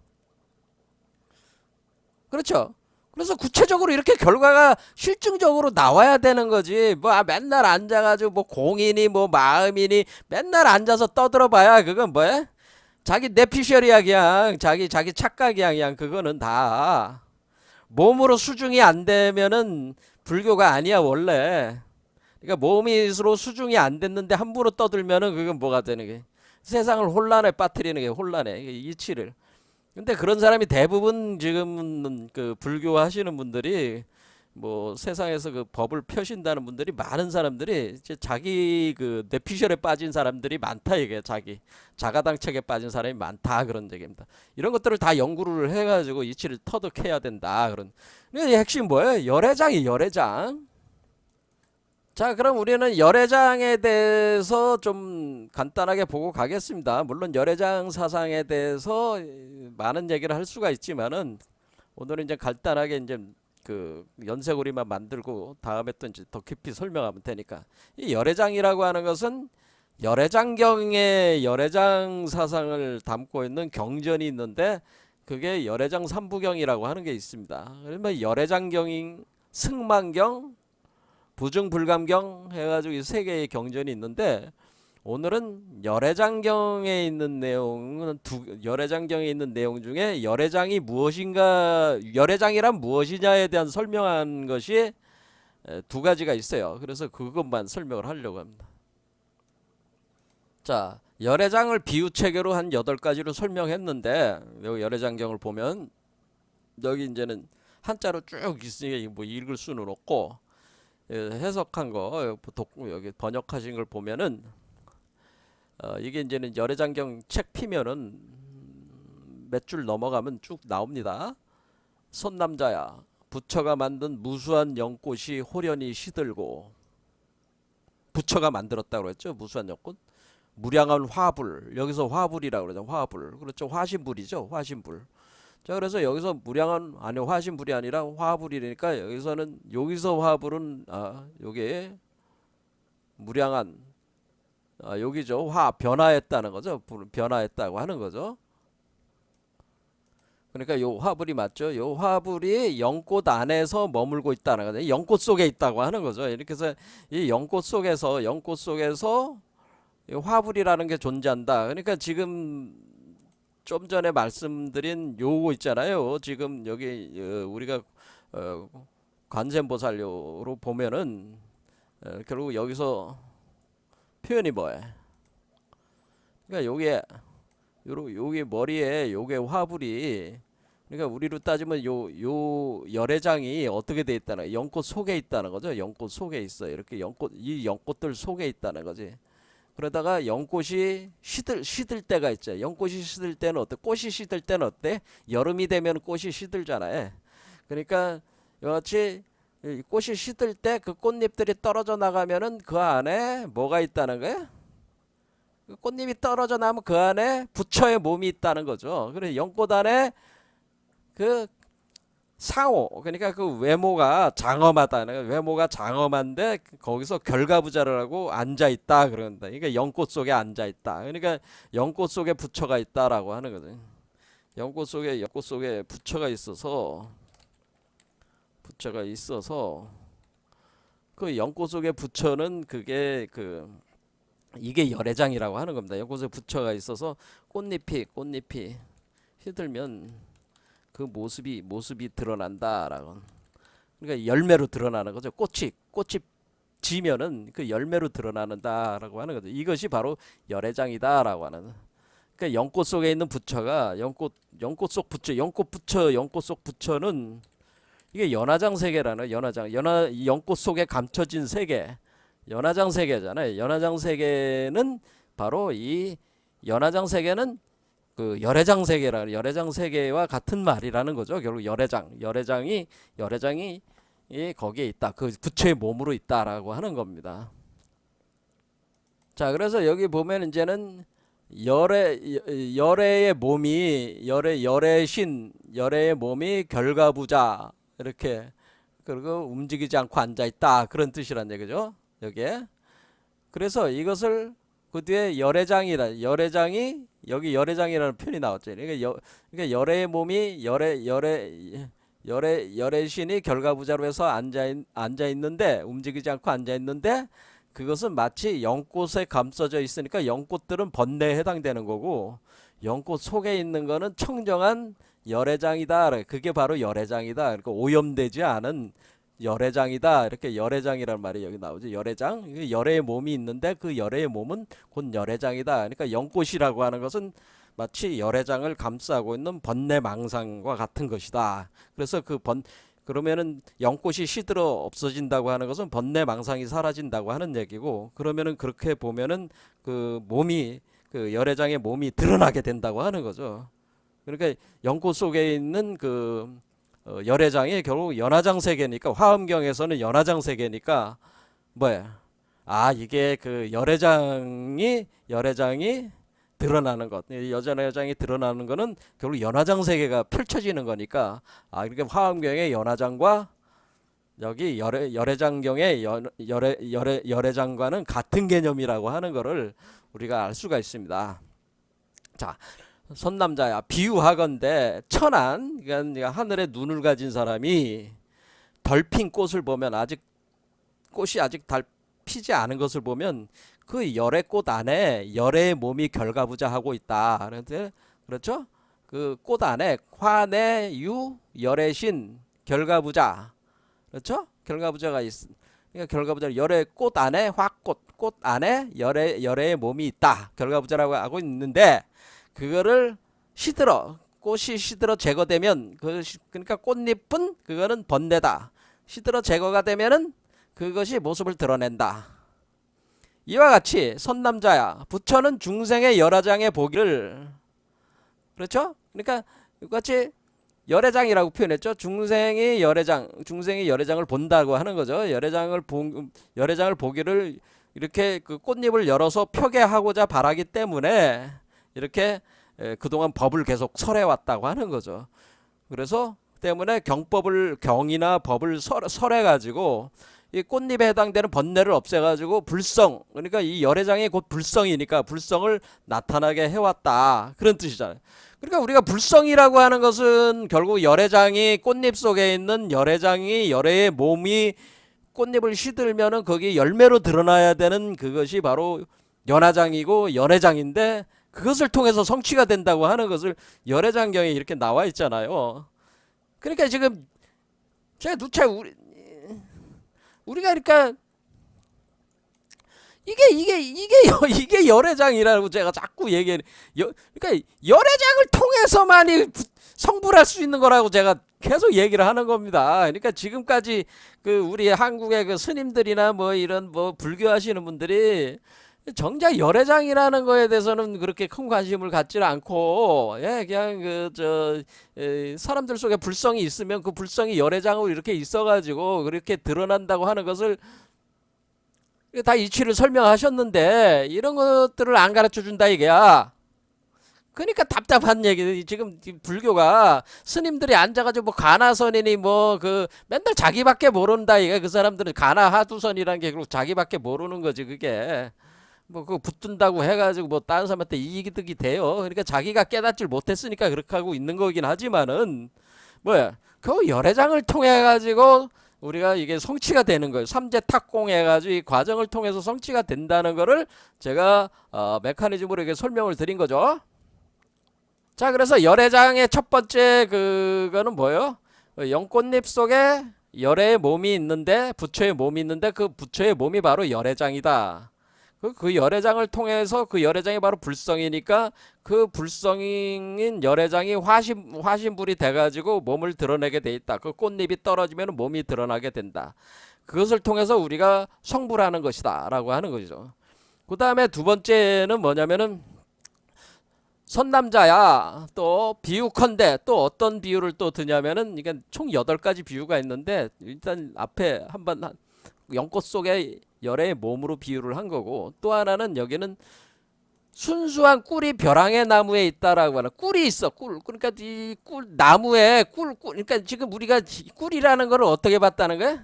그렇죠? 그래서 구체적으로 이렇게 결과가 실증적으로 나와야 되는 거지. 뭐 맨날 앉아가지고 뭐 공이니 뭐 마음이니 맨날 앉아서 떠들어봐야 그건 뭐야? 자기 내피셜이야. 그냥 자기 착각이야. 그냥 그거는 다 몸으로 수중이 안 되면은 불교가 아니야 원래. 그러니까 몸이 서로 수중이 안 됐는데 함부로 떠들면은 그건 뭐가 되는 게 세상을 혼란에 빠뜨리는 게 혼란해 이치를. 근데 그런 사람이 대부분 지금 그 불교 하시는 분들이 뭐 세상에서 그 법을 펴신다는 분들이 많은 사람들이 이제 자기 그 뇌피셜에 빠진 사람들이 많다 이게 자기 자가당착에 빠진 사람이 많다 그런 얘기입니다. 이런 것들을 다 연구를 해가지고 이치를 터득해야 된다 그런. 근데 핵심 뭐예요? 열애장이 열애장. 자, 그럼 우리는 열애장에 대해서 좀 간단하게 보고 가겠습니다. 물론 열애장 사상에 대해서 많은 얘기를 할 수가 있지만은 오늘은 이제 간단하게 이제 그 연쇄고리만 만들고 다음에 또 이제 더 깊이 설명하면 되니까. 이 열애장이라고 하는 것은 열애장경의 열애장 사상을 담고 있는 경전이 있는데 그게 열애장 삼부경이라고 하는 게 있습니다. 그러면 열애장경인 승만경 부증불감경 해가지고 이 세 개의 경전이 있는데 오늘은 열애장경에 있는 내용은 열애장경에 있는 내용 중에 열애장이 무엇인가 열애장이란 무엇이냐에 대한 설명한 것이 두 가지가 있어요. 그래서 그것만 설명을 하려고 합니다. 자, 열애장을 비유체계로 한 8가지로 설명했는데 여기 열애장경을 보면 여기 이제는 한자로 쭉 있으니까 뭐 읽을 수는 없고 해석한 거 여기 번역하신 걸 보면은 이게 이제는 열애장경 책 피면은 몇 줄 넘어가면 쭉 나옵니다. 선남자야 부처가 만든 무수한 연꽃이 호련히 시들고 부처가 만들었다고 그랬죠. 무수한 연꽃 무량한 화불 여기서 화불이라고 그러죠. 화불 그렇죠. 화신불이죠. 화신불. 자 그래서 여기서 무량한 아니 화신불이 아니라 화불이니까 여기서 화불은 요게 무량한 여기죠. 변화했다는 거죠. 변화했다고 하는 거죠. 그러니까 요 화불이 맞죠. 요 화불이 연꽃 안에서 머물고 있다는 거죠. 연꽃 속에 있다고 하는 거죠. 이렇게 해서 이 연꽃 속에서 이 화불이라는 게 존재한다. 그러니까 지금 좀 전에 말씀드린 요거 있잖아요. 지금 여기 우리가 관세음보살요로 보면은 결국 여기서 표현이 뭐예요? 그러니까 요게 머리에 요게 화불이 그러니까 우리로 따지면 요 열애장이 어떻게 돼 있다는 연꽃 속에 있다는 거죠. 연꽃 속에 있어. 이렇게 이 연꽃들 속에 있다는 거지. 그러다가 연꽃이 시들 때가 있죠. 연꽃이 시들 때는 어때? 꽃이 시들 때는 어때? 여름이 되면 꽃이 시들잖아요. 그러니까 여같이 꽃이 시들 때 그 꽃잎들이 떨어져 나가면은 그 안에 뭐가 있다는 거예요? 그 꽃잎이 떨어져 나면 그 안에 부처의 몸이 있다는 거죠. 그래서 연꽃 안에 그 상호 그러니까 그 외모가 장엄하다는 외모가 장엄한데 거기서 결가부자를 하고 앉아 있다 그런다. 그러니까 연꽃 속에 앉아 있다. 그러니까 연꽃 속에 부처가 있다라고 하는 거죠. 연꽃 속에 부처가 있어서 그 연꽃 속에 부처는 그게 이게 열애장이라고 하는 겁니다. 연꽃에 부처가 있어서 꽃잎이 휘들면 그 모습이 드러난다라고. 그러니까 열매로 드러나는 거죠. 꽃이 지면은 그 열매로 드러나는다라고 하는 거죠. 이것이 바로 열애장이다라고 하는. 그러니까 연꽃 속에 있는 부처가 연꽃 속 부처는 이게 연화장 세계라는 연꽃 속에 감춰진 세계. 연화장 세계잖아요. 연화장 세계는 바로 이 연화장 세계는 그 열애장 세계와 같은 말이라는 거죠. 결국 열애장이 거기에 있다. 그 부처의 몸으로 있다라고 하는 겁니다. 자, 그래서 여기 보면 이제는 열애의 몸이 결가부자 이렇게 그리고 움직이지 않고 앉아 있다 그런 뜻이란 얘기죠. 여기에. 그래서 이것을 그 뒤에 열애장이 여기 열애장이라는 표현이 나왔죠. 그러니까 열애의 몸이 열애신이 결가부자로 해서 앉아 있는데 움직이지 않고 앉아 있는데 그것은 마치 연꽃에 감싸져 있으니까 연꽃들은 번뇌에 해당되는 거고 연꽃 속에 있는 거는 청정한 열애장이다. 그게 바로 열애장이다. 그러니까 오염되지 않은 열애장이다. 이렇게 열애장이라는 말이 여기 나오죠. 열애장. 이게 열애의 몸이 있는데 그 열애의 몸은 곧 열애장이다. 그러니까 연꽃이라고 하는 것은 마치 열애장을 감싸고 있는 번뇌망상과 같은 것이다. 그래서 그러면은 연꽃이 시들어 없어진다고 하는 것은 번뇌망상이 사라진다고 하는 얘기고, 그러면은 그렇게 보면은 그 몸이, 그 열애장의 몸이 드러나게 된다고 하는 거죠. 그러니까 연꽃 속에 있는 그 열애장이 결국 연화장 세계니까, 화엄경에서는 연화장 세계니까 뭐야? 아, 이게 그 열애장이 드러나는 것, 여자장이 드러나는 거는 결국 연화장 세계가 펼쳐지는 거니까, 아, 이렇게 화엄경의 연화장과 여기 열애장경의 열애장과는 같은 개념이라고 하는 것을 우리가 알 수가 있습니다. 자, 선남자야, 비유하건대 천한, 그러니까 하늘에 눈을 가진 사람이 덜 핀 꽃을 보면, 꽃이 아직 달 피지 않은 것을 보면 그 열의 꽃 안에 열의 몸이 결과부자하고 있다. 그런데 그렇죠? 그 꽃 안에 화내 유 열의 신 결과부자, 그렇죠? 결과부자가 그러니까 결과부자, 열의 꽃 안에 꽃 안에 열의 몸이 있다. 결과부자라고 하고 있는데, 그거를 꽃이 시들어 제거되면, 그러니까 꽃잎은 그거는 번뇌다. 시들어 제거가 되면은 그것이 모습을 드러낸다. 이와 같이 선남자야, 부처는 중생의 열화장의 보기를, 그렇죠? 그러니까 이같이 열애장이라고 표현했죠. 중생이 열애장을 본다고 하는 거죠. 열애장을 보기를 이렇게 그 꽃잎을 열어서 표계하고자 바라기 때문에 이렇게 그동안 법을 계속 설해왔다고 하는 거죠. 그래서 때문에 경이나 법을 설해가지고 이 꽃잎에 해당되는 번뇌를 없애가지고 그러니까 이 열애장이 곧 불성이니까 불성을 나타나게 해왔다, 그런 뜻이잖아요. 그러니까 우리가 불성이라고 하는 것은 결국 열애장이, 꽃잎 속에 있는 열애장이, 열애의 몸이 꽃잎을 시들면은 거기 열매로 드러나야 되는 그것이 바로 연화장이고 열애장인데, 그것을 통해서 성취가 된다고 하는 것을 열애장경에 이렇게 나와 있잖아요. 그러니까 지금 제가 누차 우리가 그러니까 이게 열애장이라고 제가 자꾸 얘기해. 그러니까 열애장을 통해서만이 성불할 수 있는 거라고 제가 계속 얘기를 하는 겁니다. 그러니까 지금까지 그 우리 한국의 그 스님들이나 뭐 이런 뭐 불교하시는 분들이 정작 열애장이라는 거에 대해서는 그렇게 큰 관심을 갖지를 않고, 예, 그냥 사람들 속에 불성이 있으면 그 불성이 열애장으로 이렇게 있어가지고 그렇게 드러난다고 하는 것을 다 이치를 설명하셨는데, 이런 것들을 안 가르쳐 준다 이게야. 그러니까 답답한 얘기. 지금 불교가 스님들이 앉아가지고 뭐 가나선이니 뭐 그 맨날 자기밖에 모른다 이게. 그 사람들은 가나 하두선이라는 게 결국 자기밖에 모르는 거지 그게. 뭐 그거 붙든다고 해가지고 뭐 다른 사람한테 이득이 돼요. 그러니까 자기가 깨닫질 못했으니까 그렇게 하고 있는 거긴 하지만은, 뭐야, 그 열애장을 통해 가지고 우리가 이게 성취가 되는 거예요. 삼재 탁공해 가지고 이 과정을 통해서 성취가 된다는 거를 제가 메커니즘으로 이렇게 설명을 드린 거죠. 자, 그래서 열애장의 첫 번째 그거는 뭐예요? 연꽃잎 속에 열애의 몸이 있는데, 부처의 몸이 있는데, 그 부처의 몸이 바로 열애장이다. 그 열애장을 통해서, 그 열애장이 바로 불성이니까 그 불성인 열애장이 화신불이 돼가지고 몸을 드러내게 돼 있다. 그 꽃잎이 떨어지면 몸이 드러나게 된다. 그것을 통해서 우리가 성불하는 것이다 라고 하는 것이죠. 그 다음에 두 번째는 뭐냐면은, 선남자야, 또 비유컨대, 또 어떤 비유를 또 드냐면은, 이게 총 8가지 비유가 있는데, 일단 앞에 한번 연꽃 속에 열의 몸으로 비유를 한 거고, 또 하나는 여기는 순수한 꿀이 벼랑의 나무에 있다라고 하는, 꿀이 있어. 그러니까 이 나무에 그러니까 지금 우리가 꿀이라는 걸 어떻게 봤다는 거야?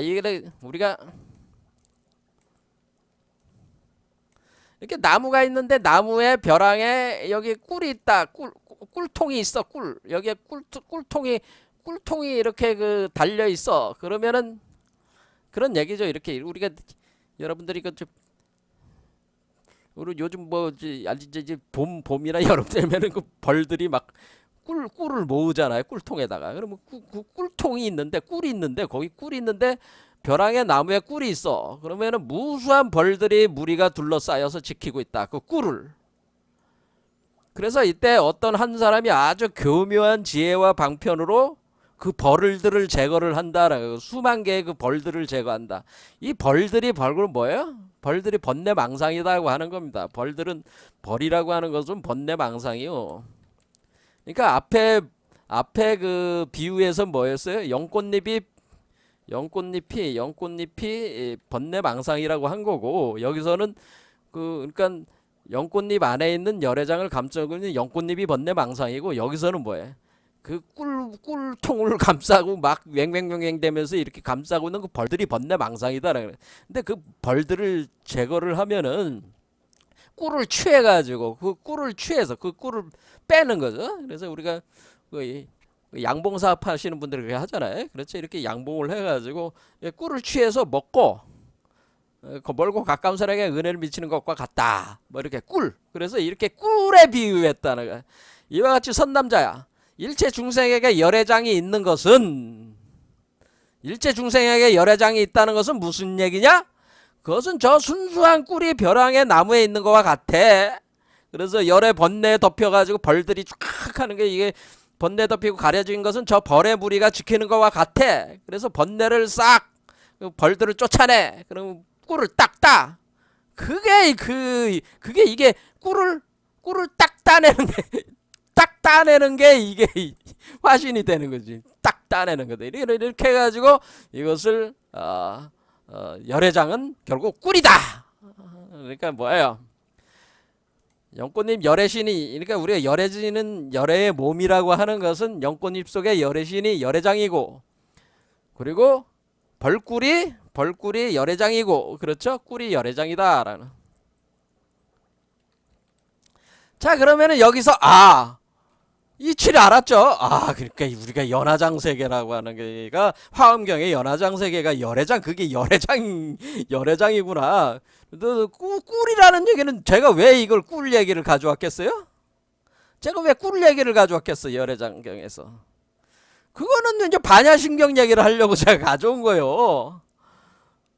이게 우리가 이렇게 나무가 있는데, 나무에 벼랑에 여기 꿀이 있다. 꿀통이 있어. 여기에 꿀통이 이렇게 그 달려 있어. 그러면은 그런 얘기죠. 이렇게 우리가, 여러분들이 우리 요즘 뭐 이제 봄이나 여름 되면은 그 벌들이 막 꿀을 모으잖아요. 꿀통에다가. 그러면 꿀통이 있는데 꿀이 있는데 거기 꿀이 있는데 벼랑의 나무에 꿀이 있어. 그러면은 무수한 벌들이 무리가 둘러싸여서 지키고 있다. 그 꿀을. 그래서 이때 어떤 한 사람이 아주 교묘한 지혜와 방편으로 그 벌들을 제거를 한다라고. 수만 개의 그 벌들을 제거한다. 이 벌들이 뭐예요? 벌들이 번뇌망상이라고 하는 겁니다. 벌이라고 하는 것은 번뇌망상이요. 그러니까 앞에 그 비유에서 뭐였어요? 연꽃잎이 번뇌망상이라고 한 거고, 여기서는 그러니까 연꽃잎 안에 있는 열애장을 감싸고 있는 연꽃잎이 번뇌망상이고, 여기서는 뭐예요? 그 꿀통을 감싸고 막 왱왱왱 되면서 이렇게 감싸고 있는 그 벌들이 번뇌망상이다. 근데 그 벌들을 제거를 하면은 꿀을 취해가지고 그 꿀을 취해서 그 꿀을 빼는 거죠. 그래서 우리가 그 양봉사업 하시는 분들이 그렇게 하잖아요. 그렇죠. 이렇게 양봉을 해가지고 꿀을 취해서 먹고 멀고 가까운 사람에게 은혜를 미치는 것과 같다. 뭐 이렇게 꿀. 그래서 이렇게 꿀에 비유했다는 거야. 이와 같이 선남자야. 일체 중생에게 열애장이 있는 것은 일체 중생에게 열애장이 있다는 것은 무슨 얘기냐? 그것은 저 순수한 꿀이 벼랑의 나무에 있는 것과 같아. 그래서 열의 번뇌에 덮여가지고 벌들이 쫙 하는 게 이게 번뇌 덮이고 가려진 것은 저 벌의 무리가 지키는 것과 같아. 그래서 번뇌를 싹 벌들을 쫓아내. 그럼 꿀을 딱 따. 그게 이게 꿀을 딱 따내는 게 딱 따내는 게 이게 화신이 되는 거지. 딱 따내는 거다. 이렇게 해가지고 이것을 열애장은 결국 꿀이다. 그러니까 뭐예요? 연꽃잎 열애신이, 그러니까 우리가 열애지는 열애의 몸이라고 하는 것은 연꽃잎 속에 열애신이 열애장이고, 그리고 벌꿀이 열애장이고, 그렇죠? 꿀이 열애장이다라는. 자, 그러면은 여기서 이치를 알았죠? 그러니까 우리가 연화장 세계라고 하는 게가 화엄경의 연화장 세계가 열애장, 그게 열애장이구나. 꿀이라는 얘기는 제가 왜 이걸 꿀 얘기를 가져왔겠어요? 제가 왜 꿀 얘기를 가져왔겠어요? 열애장경에서. 그거는 이제 반야신경 얘기를 하려고 제가 가져온 거예요.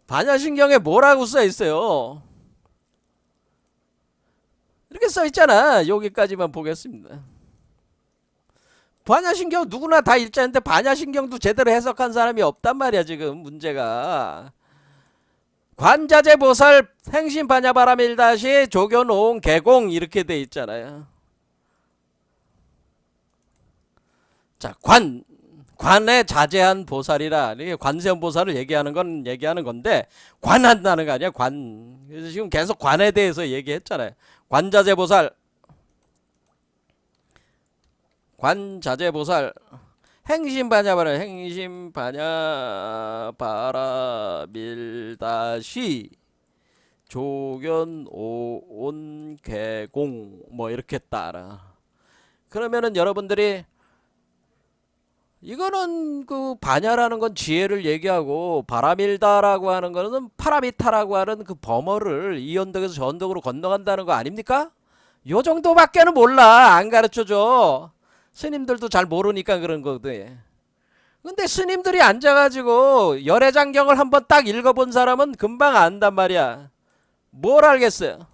반야신경에 뭐라고 써 있어요? 이렇게 써 있잖아. 여기까지만 보겠습니다. 반야신경 누구나 다 일자인데 반야신경도 제대로 해석한 사람이 없단 말이야. 지금 문제가. 관자재보살 행신반야바라밀다시 조견오옹 개공 이렇게 돼 있잖아요. 자, 관에 자제한 보살이라. 이게 관세음보살을 얘기하는 건데 관한다는 거 아니야. 그래서 지금 계속 관에 대해서 얘기했잖아요. 관자재보살, 관자재보살 행신반야바라밀다시 조견오온 개공 뭐 이렇게 따라. 그러면은 여러분들이 이거는 그 반야라는 건 지혜를 얘기하고 바라밀다라고 하는 거는 파라미타라고 하는 그 범어를 이 언덕에서 저 언덕으로 건너간다는 거 아닙니까? 요 정도밖에는 몰라. 안 가르쳐줘. 스님들도 잘 모르니까 그런 거거든. 근데 스님들이 앉아가지고 열애장경을 한번 딱 읽어본 사람은 금방 안단 말이야. 뭘 알겠어요?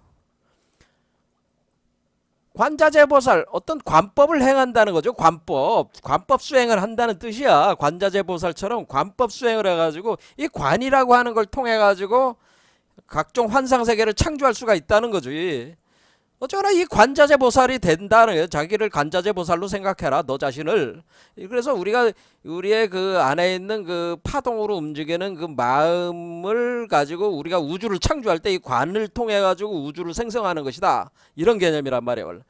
관자재보살, 어떤 관법을 행한다는 거죠. 관법 수행을 한다는 뜻이야. 관자재보살처럼 관법 수행을 해가지고 이 관이라고 하는 걸 통해 가지고 각종 환상세계를 창조할 수가 있다는 거지. 어쩌나 이 관자재보살이 된다는 거예요. 자기를 관자재보살로 생각해라, 너 자신을. 그래서 우리의 그 안에 있는 그 파동으로 움직이는 그 마음을 가지고 우리가 우주를 창조할 때 이 관을 통해 가지고 우주를 생성하는 것이다. 이런 개념이란 말이에요.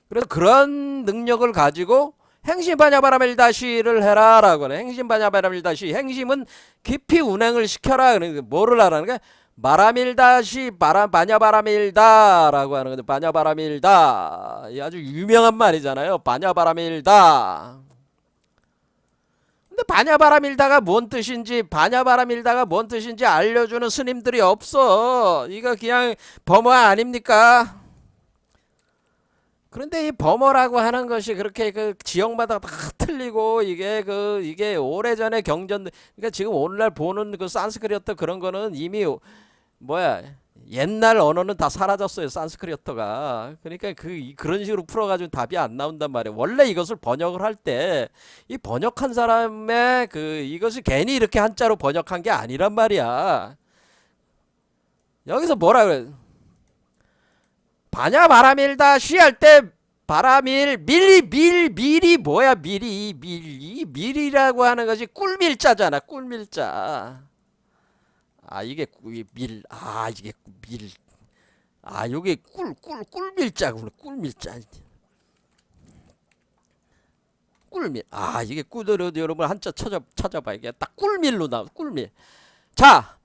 그래서 그런 능력을 가지고 행심반야바라밀다시를 해라라고 하네. 행심반야바라밀다시. 행심은 깊이 운행을 시켜라. 그러니까 뭐를 하라는 거야? 바라밀다시 바냐바라밀다라고 하는 건데, 바냐바라밀다 아주 유명한 말이잖아요. 바냐바라밀다. 근데 바냐바라밀다가 뭔 뜻인지 알려주는 스님들이 없어. 이거 그냥 범화 아닙니까? 그런데 이 범어라고 하는 것이 그렇게 그 지역마다 다 틀리고 이게 오래전에 그러니까 지금 오늘날 보는 그 산스크리트 그런 거는 이미 뭐야 옛날 언어는 다 사라졌어요. 산스크리트가. 그러니까 그런 식으로 풀어가지고 답이 안 나온단 말이에요. 원래 이것을 번역을 할 때 이 번역한 사람의 이것이 괜히 이렇게 한자로 번역한 게 아니란 말이야. 여기서 뭐라 그래? 바냐 바람일다 시할 때 바람일 밀이 뭐야 이 밀이라고 하는 것이 꿀밀자잖아. 꿀밀자. 아 이게 이게 밀. 아 요게 꿀밀자구나. 꿀밀자. 꿀밀. 아 이게 여러분 한자 찾아봐. 이게 딱 꿀밀로 나와. 꿀밀. 자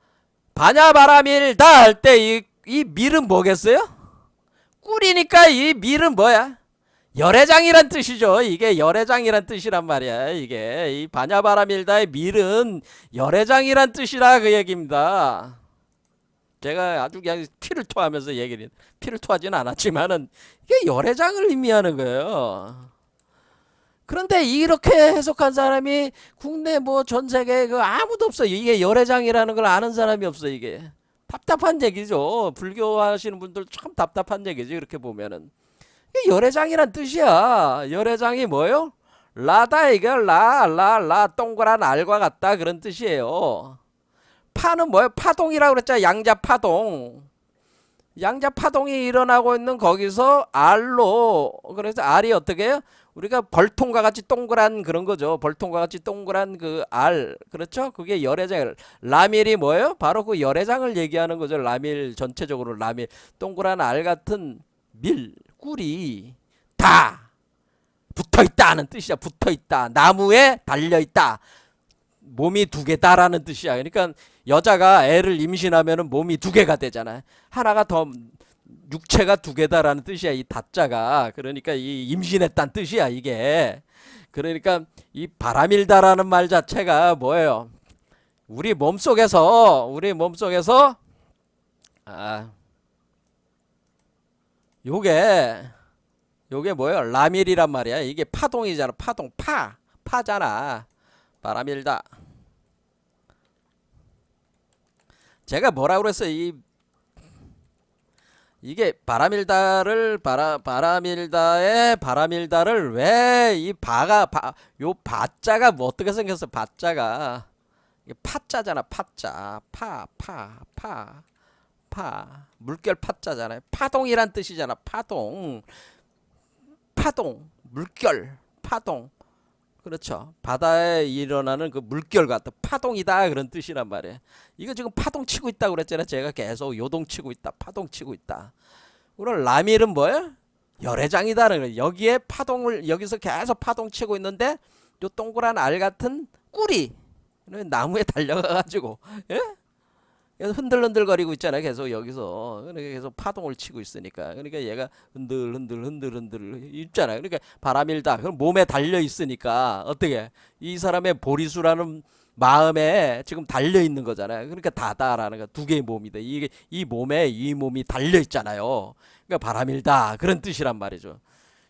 바냐 바람일다 할 때 이 밀은 뭐겠어요? 꿀이니까 이 밀은 뭐야? 열애장이란 뜻이죠. 이게 열애장이란 뜻이란 말이야. 이게 이 바냐바라밀다의 밀은 열애장이란 뜻이라 그 얘기입니다. 제가 아주 그냥 피를 토하면서 피를 토하지는 않았지만은 이게 열애장을 의미하는 거예요. 그런데 이렇게 해석한 사람이 국내 뭐 전 세계에 아무도 없어요. 이게 열애장이라는 걸 아는 사람이 없어 이게. 답답한 얘기죠. 불교 하시는 분들 참 답답한 얘기죠. 이렇게 보면은. 이게 열애장이란 뜻이야. 열애장이 뭐요? 라다 이거 라 동그란 알과 같다 그런 뜻이에요. 파는 뭐예요? 파동이라고 그랬잖아. 양자파동. 양자파동이 일어나고 있는 거기서 알로 그래서 알이 어떻게 해요? 우리가 벌통과 같이 동그란 그런 거죠. 벌통과 같이 동그란 그 알. 그렇죠? 그게 열애장. 라밀이 뭐예요? 바로 그 열애장을 얘기하는 거죠. 라밀 전체적으로 라밀. 동그란 알 같은 꿀이 다 붙어 있다는 뜻이야. 붙어 있다. 나무에 달려 있다. 몸이 두 개다라는 뜻이야. 그러니까 여자가 애를 임신하면은 몸이 두 개가 되잖아. 하나가 더 육체가 두 개다라는 뜻이야. 이 다자가. 그러니까 이 임신했다는 뜻이야. 이게. 그러니까 이 바람일다라는 말 자체가 뭐예요? 우리 몸속에서 요게 뭐예요? 라밀이란 말이야. 이게 파동이잖아. 파동. 파잖아. 바람일다. 제가 뭐라고 그랬어요? 이게 바람일다를 왜 이 요 바자가 뭐 어떻게 생겼어? 바자가 이게 파자잖아. 파자. 물결 파자잖아요. 파동이란 뜻이잖아. 파동. 물결. 파동. 그렇죠. 바다에 일어나는 그 물결 같은 파동이다 그런 뜻이란 말이에요. 이거 지금 파동 치고 있다고 그랬잖아요. 제가 계속 요동 치고 있다. 파동 치고 있다. 오늘 라밀은 뭐예요? 열애장이다는 거예요. 여기에 여기서 계속 파동 치고 있는데 요 동그란 알 같은 꿀이 나무에 달려가가지고 예? 그래서 흔들흔들거리고 있잖아요. 계속 여기서 그러니까 계속 파동을 치고 있으니까 그러니까 얘가 흔들 있잖아요. 그러니까 바람일다. 그럼 몸에 달려 있으니까 어떻게 이 사람의 보리수라는 마음에 지금 달려 있는 거잖아요. 그러니까 다다라는 거 두 개의 몸이다. 이게 이 몸이 달려 있잖아요. 그러니까 바람일다 그런 뜻이란 말이죠.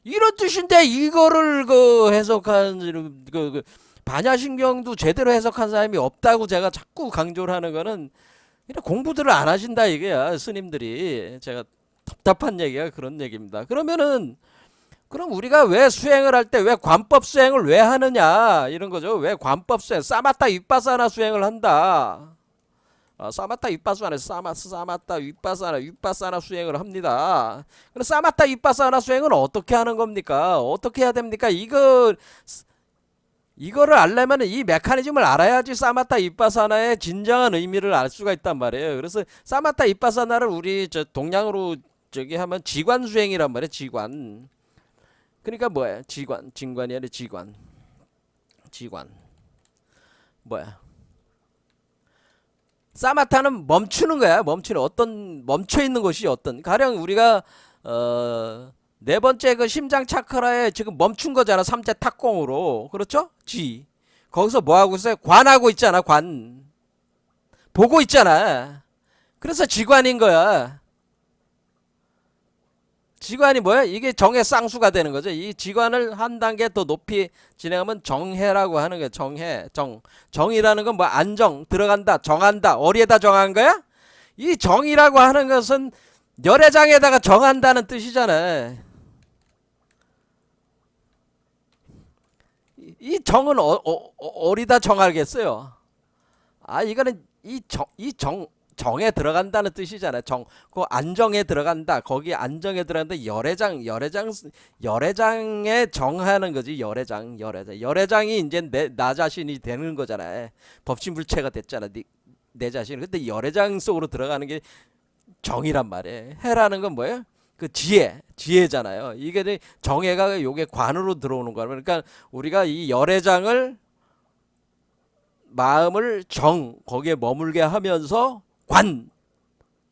이런 뜻인데 이거를 해석한 반야신경도 제대로 해석한 사람이 없다고 제가 자꾸 강조를 하는 거는 공부들을 안 하신다 이게야. 스님들이. 제가 답답한 얘기가 그런 얘기입니다. 그럼 우리가 왜 수행을 할 때 왜 관법 수행을 왜 하느냐 이런 거죠. 왜 관법 수행 사마타 윗바사나 수행을 한다. 사마타 윗바사나 수행을 합니다. 그럼 사마타 윗바사나 수행은 어떻게 하는 겁니까? 어떻게 해야 됩니까? 이거를 알려면 이 메커니즘을 알아야지 사마타 윗바사나의 진정한 의미를 알 수가 있단 말이에요. 그래서 사마타 윗바사나를 우리 동양으로 하면 지관 수행이란 말이에요. 지관. 그러니까 뭐야? 진관이 아니라 지관. 뭐야? 사마타는 멈추는 거야. 멈춰 있는 것이 가령 우리가 네 번째 심장 차크라에 지금 멈춘 거잖아. 3제 탁공으로. 그렇죠? 거기서 뭐 하고 있어요? 관하고 있잖아. 보고 있잖아. 그래서 지관인 거야. 지관이 뭐야? 이게 정의 쌍수가 되는 거죠. 이 지관을 한 단계 더 높이 진행하면 정해라고 하는 거예요. 정해, 정이라는 건 뭐 안정, 들어간다, 정한다, 어디에다 정한 거야? 이 정이라고 하는 것은 열애장에다가 정한다는 뜻이잖아요. 이 정은 어디다 정하겠어요? 아, 이거는 정에 들어간다는 뜻이잖아요. 그 안정에 들어간다. 거기 안정에 들어간다. 열애장에 정하는 거지. 열애장이 이제 나 자신이 되는 거잖아요. 법신불체가 됐잖아. 내 자신. 근데 열애장 속으로 들어가는 게 정이란 말이에요. 해라는 건 뭐예요? 그 지혜잖아요. 이게 정해가 요게 관으로 들어오는 거야. 그러니까 우리가 이 열애장을 마음을 거기에 머물게 하면서 관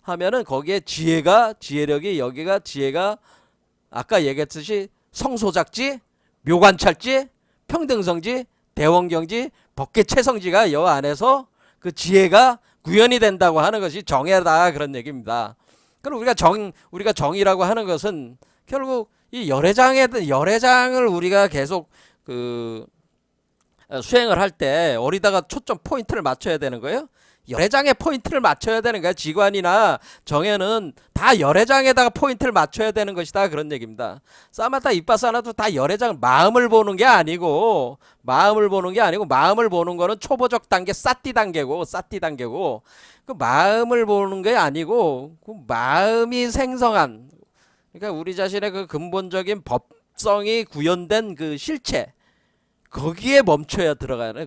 하면은 거기에 지혜력이 여기가 지혜가 아까 얘기했듯이 성소작지, 묘관찰지, 평등성지, 대원경지, 법계채성지가 여 안에서 그 지혜가 구현이 된다고 하는 것이 정해다 그런 얘기입니다. 그럼 우리가 정이라고 하는 것은 결국 이 열애장을 우리가 계속 그 수행을 할 때 어디다가 초점 포인트를 맞춰야 되는 거예요? 열애장에 포인트를 맞춰야 되는 거야. 지관이나 정해는 다 열애장에다가 포인트를 맞춰야 되는 것이다 그런 얘기입니다. 사마타 이빠사나도 다 열애장 마음을 보는 게 아니고 마음을 보는 거는 초보적 단계 사띠 단계고 그 마음을 보는 게 아니고 그 마음이 생성한 그러니까 우리 자신의 그 근본적인 법성이 구현된 그 실체 거기에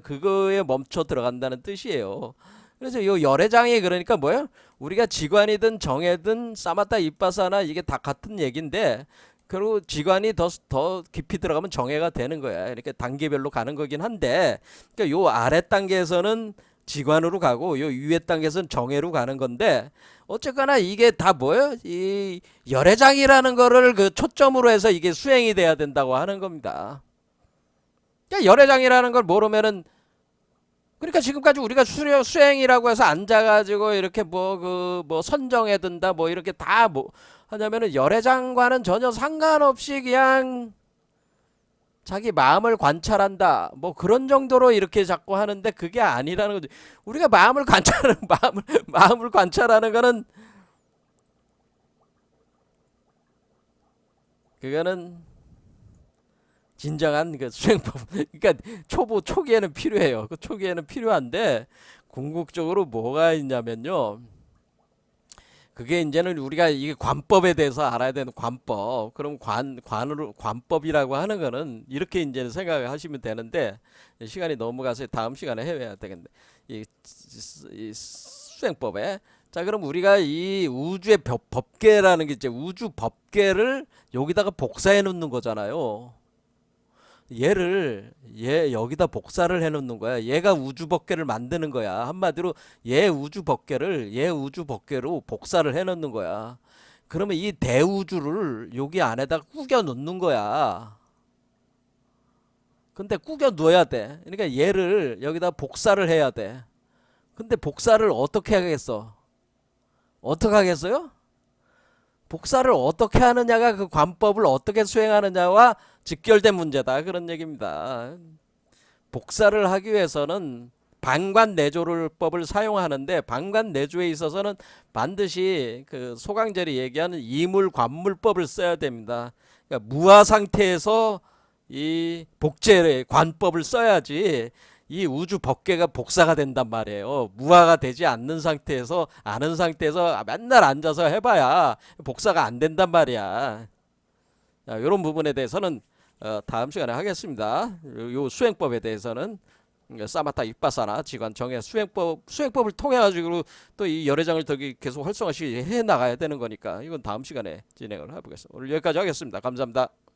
그거에 멈춰 들어간다는 뜻이에요. 그래서 요 열애장이 그러니까 뭐예요? 우리가 지관이든 정해든 사마타 이빠사나 이게 다 같은 얘기인데 그리고 지관이 더 깊이 들어가면 정해가 되는 거야. 이렇게 단계별로 가는 거긴 한데 그러니까 요 아래 단계에서는 지관으로 가고 요 위에 단계에서는 정해로 가는 건데 어쨌거나 이게 다 뭐예요? 이 열애장이라는 거를 그 초점으로 해서 이게 수행이 돼야 된다고 하는 겁니다. 그러니까 열애장이라는 걸 모르면은 그러니까 지금까지 우리가 수행이라고 해서 앉아가지고 이렇게 뭐 선정해 둔다 뭐 이렇게 다 뭐 하냐면은 열애장과는 전혀 상관없이 그냥 자기 마음을 관찰한다 뭐 그런 정도로 이렇게 자꾸 하는데 그게 아니라는 거죠. 우리가 마음을 관찰하는 마음을 관찰하는 거는 그거는 진정한 그 수행법. 그러니까 초기에는 필요해요. 그 초기에는 필요한데 궁극적으로 뭐가 있냐면요. 그게 이제는 우리가 이게 관법에 대해서 알아야 되는 관법. 그럼 관법이라고 하는 거는 이렇게 이제 생각을 하시면 되는데 시간이 넘어가서 다음 시간에 해야 되겠네. 이 수행법에 자 그럼 우리가 이 우주의 법계라는 게 이제 우주 법계를 여기다가 복사해 놓는 거잖아요. 얘 여기다 복사를 해 놓는 거야. 얘가 우주 법계를 만드는 거야. 한마디로 얘 우주 법계로 복사를 해 놓는 거야. 그러면 이 대우주를 여기 안에다 꾸겨 놓는 거야. 근데 꾸겨 놓아야 돼. 그러니까 얘를 여기다 복사를 해야 돼. 근데 복사를 어떻게 하겠어? 어떻게 하겠어요? 복사를 어떻게 하느냐가 그 관법을 어떻게 수행하느냐와 직결된 문제다 그런 얘기입니다. 복사를 하기 위해서는 방관내조법을 사용하는데 방관내조에 있어서는 반드시 그 소강절이 얘기하는 이물관물법을 써야 됩니다. 그러니까 무아 상태에서 이 복제의 관법을 써야지 이 우주 법계가 복사가 된단 말이에요. 무화가 되지 않는 상태에서 아는 상태에서 맨날 앉아서 해봐야 복사가 안 된단 말이야. 이런 부분에 대해서는 다음 시간에 하겠습니다. 요 수행법에 대해서는 사마타 이빠사나 지관 정해 수행법을 통해 가지고 또 이 열애장을 더 계속 활성화시 해 나가야 되는 거니까 이건 다음 시간에 진행을 해보겠습니다. 오늘 여기까지 하겠습니다. 감사합니다.